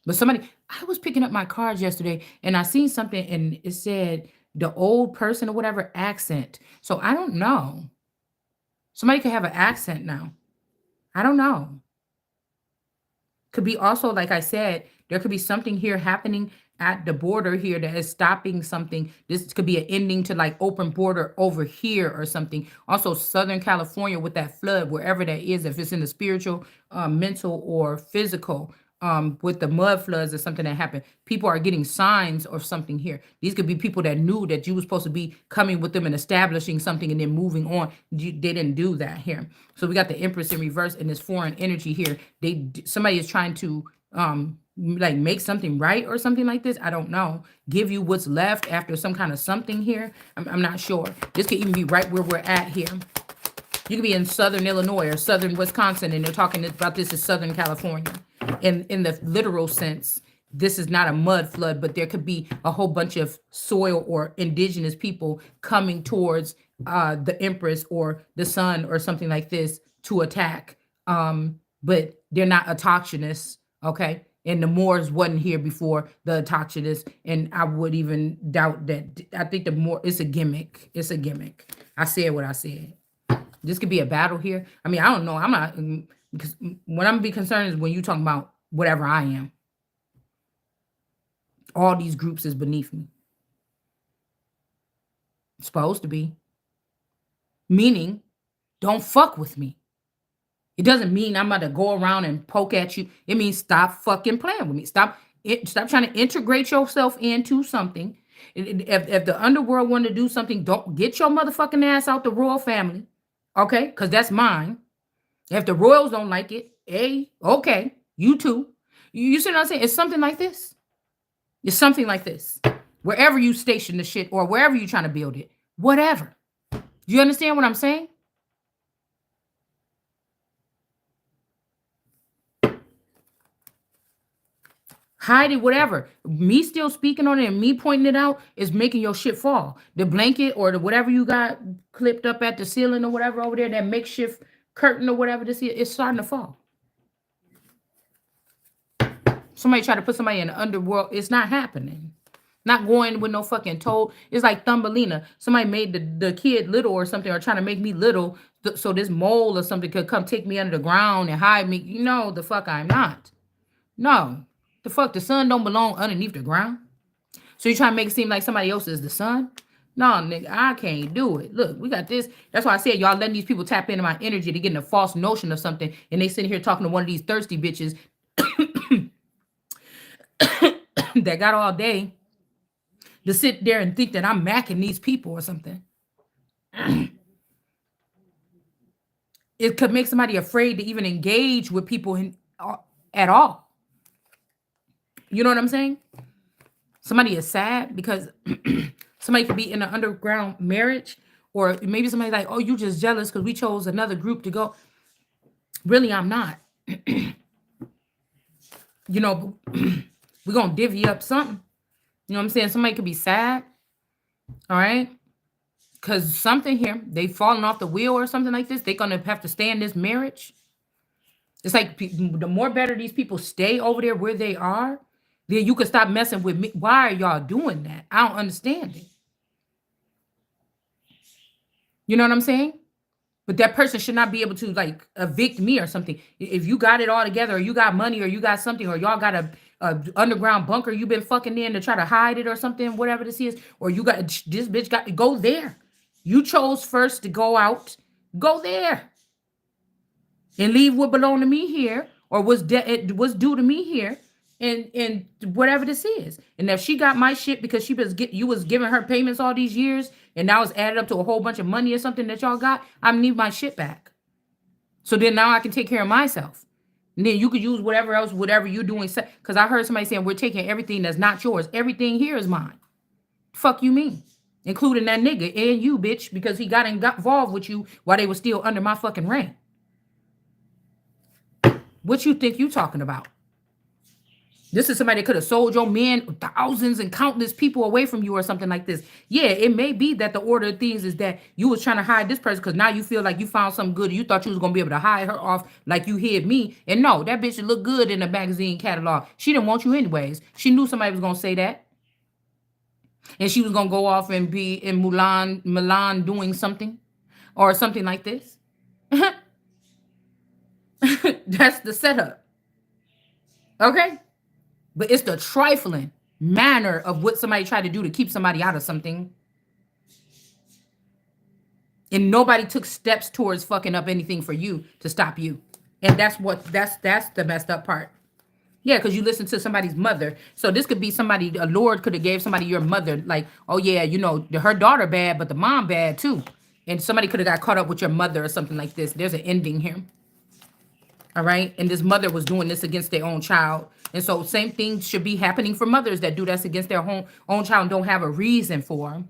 But somebody, I was picking up my cards yesterday, and I seen something, and it said the old person or whatever accent. So I don't know. Somebody could have an accent now. I don't know. Could be also, like I said, there could be something here happening at the border here that is stopping something. This could be an ending to like open border over here or something. Also, Southern California with that flood, wherever that is, if it's in the spiritual, mental, or physical, with the mud floods or something that happened, people are getting signs or something here. These could be people that knew that you were supposed to be coming with them and establishing something and then moving on. They didn't do that here. So we got the Empress in reverse and this foreign energy here. Somebody is trying to like make something right or something like this. I don't know. Give you what's left after some kind of something here. I'm not sure. This could even be right where we're at here. You could be in Southern Illinois or Southern Wisconsin, and they're talking about this as Southern California. In the literal sense, this is not a mud flood, but there could be a whole bunch of soil or indigenous people coming towards the Empress or the Sun or something like this to attack. But they're not autochthonous, okay? And the Moors wasn't here before the autochthonous, and I would even doubt that. I think the Moor, it's a gimmick. It's a gimmick. I said what I said. This could be a battle here. I mean, I don't know. I'm not, because what I'm be concerned is when you talking about whatever I am. All these groups is beneath me. It's supposed to be. Meaning, don't fuck with me. It doesn't mean I'm about to go around and poke at you. It means stop fucking playing with me. Stop trying to integrate yourself into something. If the underworld want to do something, don't get your motherfucking ass out the royal family. Okay? Because that's mine. If the royals don't like it, hey, okay, you too. You see what I'm saying? It's something like this. It's something like this. Wherever you station the shit or wherever you're trying to build it, whatever. You understand what I'm saying? Hide it, whatever. Me still speaking on it and me pointing it out is making your shit fall. The blanket or the whatever you got clipped up at the ceiling or whatever over there, that makeshift curtain or whatever this is, it's starting to fall. Somebody try to put somebody in the underworld. It's not happening. Not going with no fucking told. It's like Thumbelina. Somebody made the kid little or something, or trying to make me little so this mole or something could come take me under the ground and hide me. You know the fuck I'm not. No. The fuck, the sun don't belong underneath the ground. So you trying to make it seem like somebody else is the sun? No, nigga, I can't do it. Look, we got this. That's why I said y'all letting these people tap into my energy to get in a false notion of something, and they sitting here talking to one of these thirsty bitches that got all day to sit there and think that I'm macking these people or something. It could make somebody afraid to even engage with people at all. You know what I'm saying? Somebody is sad because somebody could be in an underground marriage, or maybe somebody like, oh, you just jealous because we chose another group to go. Really, I'm not. You know, we're going to divvy up something. You know what I'm saying? Somebody could be sad. All right. Because something here, they falling off the wheel or something like this. They're going to have to stay in this marriage. It's like the more better these people stay over there where they are, then you can stop messing with me. Why are y'all doing that? I don't understand it. You know what I'm saying? But that person should not be able to like evict me or something. If you got it all together, or you got money, or you got something, or y'all got a underground bunker you've been fucking in to try to hide it or something, whatever this is, or you got this bitch got to go there. You chose first to go out. Go there. And leave what belonged to me here, or was due to me here, and whatever this is. And if she got my shit because you was giving her payments all these years, and now it's added up to a whole bunch of money or something that y'all got, I need my shit back. So then now I can take care of myself. And then you could use whatever else, whatever you're doing. Because I heard somebody saying we're taking everything that's not yours. Everything here is mine. Fuck you mean? Including that nigga and you, bitch, because he got involved with you while they were still under my fucking reign. What you think you talking about? This is somebody that could have sold your men thousands and countless people away from you or something like this. Yeah, it may be that the order of things is that you was trying to hide this person because now you feel like you found something good. And you thought you was going to be able to hide her off like you hid me. And no, that bitch looked good in the magazine catalog. She didn't want you anyways. She knew somebody was going to say that. And she was going to go off and be in Milan doing something or something like this. That's the setup. Okay? But it's the trifling manner of what somebody tried to do to keep somebody out of something. And nobody took steps towards fucking up anything for you to stop you. And that's the messed up part. Yeah, because you listen to somebody's mother. So this could be somebody, a Lord could have gave somebody your mother, like, oh yeah, you know, her daughter bad, but the mom bad too. And somebody could have got caught up with your mother or something like this. There's an ending here. All right. And this mother was doing this against their own child. And so same thing should be happening for mothers that do this against their own child and don't have a reason for them.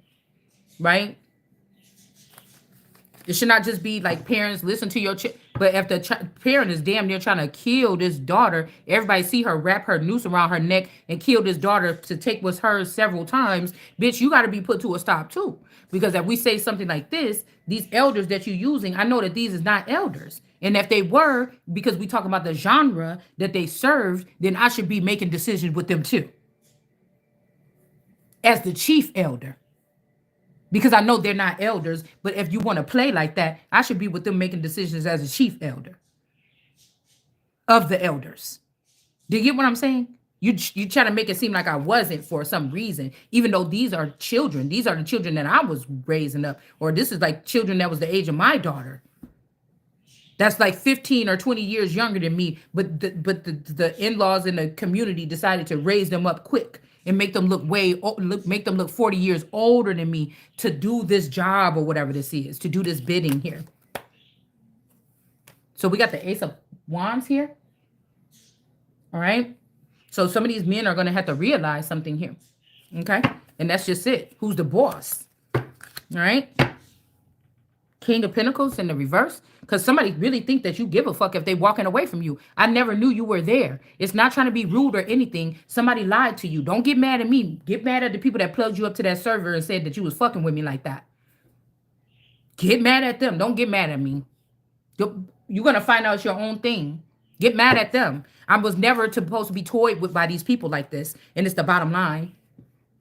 Right. It should not just be like parents listen to your but if the parent is damn near trying to kill this daughter, everybody see her wrap her noose around her neck and kill this daughter to take what's hers several times. Bitch, you got to be put to a stop too. Because if we say something like this, these elders that you're using, I know that these is not elders. And if they were, because we talk about the genre that they served, then I should be making decisions with them too. As the chief elder. Because I know they're not elders, but if you want to play like that, I should be with them making decisions as a chief elder of the elders. Do you get what I'm saying? You try to make it seem like I wasn't for some reason, even though these are children. These are the children that I was raising up, or this is like children that was the age of my daughter. That's like 15 or 20 years younger than me, but the in-laws in the community decided to raise them up quick and make them look 40 years older than me to do this job or whatever this is, to do this bidding here. So we got the Ace of Wands here. All right. So some of these men are going to have to realize something here. Okay. And that's just it. Who's the boss? All right. King of Pentacles in the reverse. Because somebody really think that you give a fuck if they walking away from you. I never knew you were there. It's not trying to be rude or anything. Somebody lied to you. Don't get mad at me. Get mad at the people that plugged you up to that server and said that you was fucking with me like that. Get mad at them. Don't get mad at me. You're going to find out it's your own thing. Get mad at them. I was never supposed to be toyed with by these people like this. And it's the bottom line.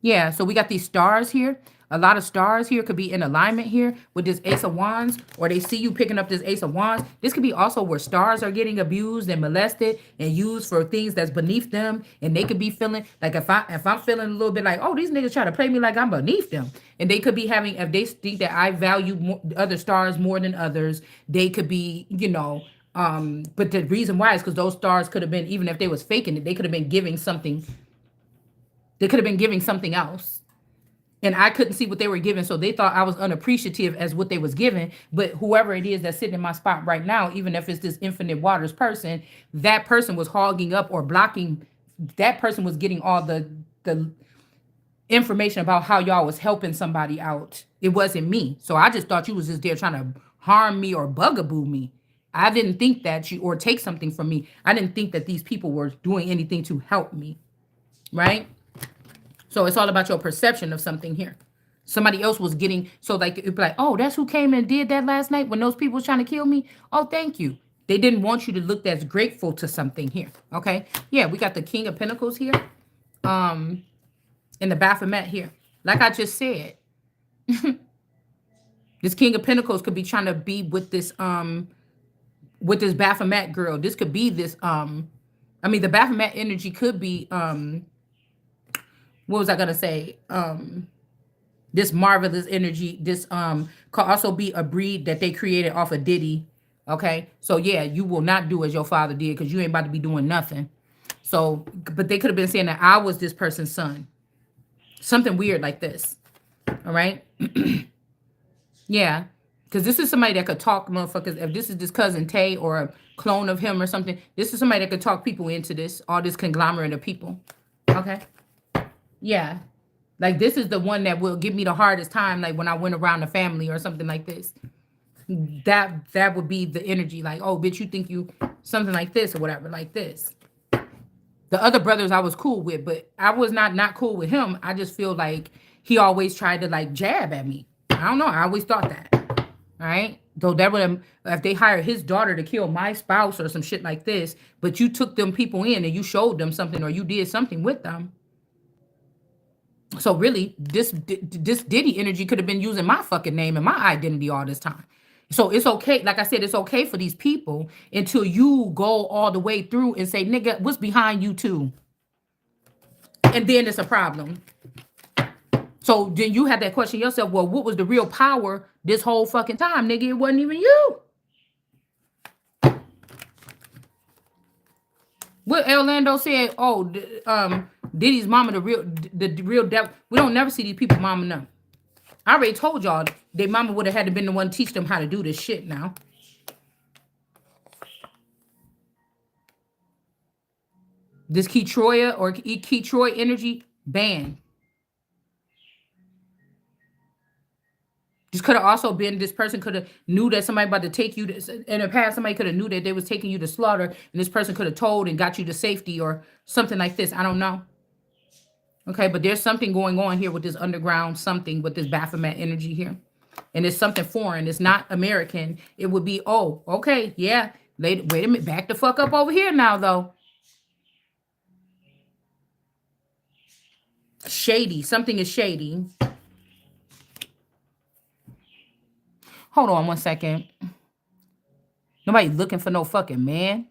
Yeah, so we got these stars here. A lot of stars here could be in alignment here with this Ace of Wands, or they see you picking up this Ace of Wands. This could be also where stars are getting abused and molested and used for things that's beneath them, and they could be feeling like if I'm feeling a little bit like, oh, these niggas try to play me like I'm beneath them, and they could be having, if they think that I value other stars more than others, they could be, you know, but the reason why is because those stars could have been, even if they was faking it, they could have been giving something. They could have been giving something else. And I couldn't see what they were giving, so they thought I was unappreciative as what they was giving. But whoever it is that's sitting in my spot right now, even if it's this Infinite Waters person, that person was hogging up or blocking. That person was getting all the information about how y'all was helping somebody out. It wasn't me. So I just thought you was just there trying to harm me or bugaboo me. I didn't think that you, or take something from me. I didn't think that these people were doing anything to help me, right? So it's all about your perception of something here. Somebody else was getting, so like, it'd be like, oh, that's who came and did that last night when those people was trying to kill me. Oh, thank you. They didn't want you to look as grateful to something here. Okay. Yeah, we got the King of Pentacles here. And the Baphomet here. Like I just said, this King of Pentacles could be trying to be with this Baphomet girl. This could be this, I mean, the Baphomet energy could be, what was I gonna say? This marvelous energy. This could also be a breed that they created off of Diddy. Okay, so yeah, you will not do as your father did because you ain't about to be doing nothing. So, but they could have been saying that I was this person's son. Something weird like this. All right. Yeah, because this is somebody that could talk, motherfuckers. If this is this cousin Tay or a clone of him or something, this is somebody that could talk people into this. All this conglomerate of people. Okay. Yeah. Like this is the one that will give me the hardest time, like when I went around the family or something like this. That would be the energy. Like, oh, bitch, you think you something like this or whatever, like this. The other brothers I was cool with, but I was not cool with him. I just feel like he always tried to like jab at me. I don't know. I always thought that. All right. Though that would, if they hired his daughter to kill my spouse or some shit like this, but you took them people in and you showed them something or you did something with them. So really, this Diddy energy could have been using my fucking name and my identity all this time. So it's okay. Like I said, it's okay for these people until you go all the way through and say, nigga, what's behind you too? And then it's a problem. So then you have that question yourself, well, what was the real power this whole fucking time, nigga? It wasn't even you. What Orlando said, oh, Diddy's mama, the real devil. We don't never see these people mama no. I already told y'all their mama would have had to been the one to teach them how to do this shit now. This Ketroya or Ketroy energy, banned. This could have also been, this person could have knew that somebody about to take you to, in the past, somebody could have knew that they was taking you to slaughter, and this person could have told and got you to safety or something like this. I don't know. Okay, but there's something going on here with this underground something with this Baphomet energy here. And it's something foreign. It's not American. It would be, oh, okay, yeah. Wait a minute, back the fuck up over here now, though. Shady. Something is shady. Hold on one second. Nobody looking for no fucking man.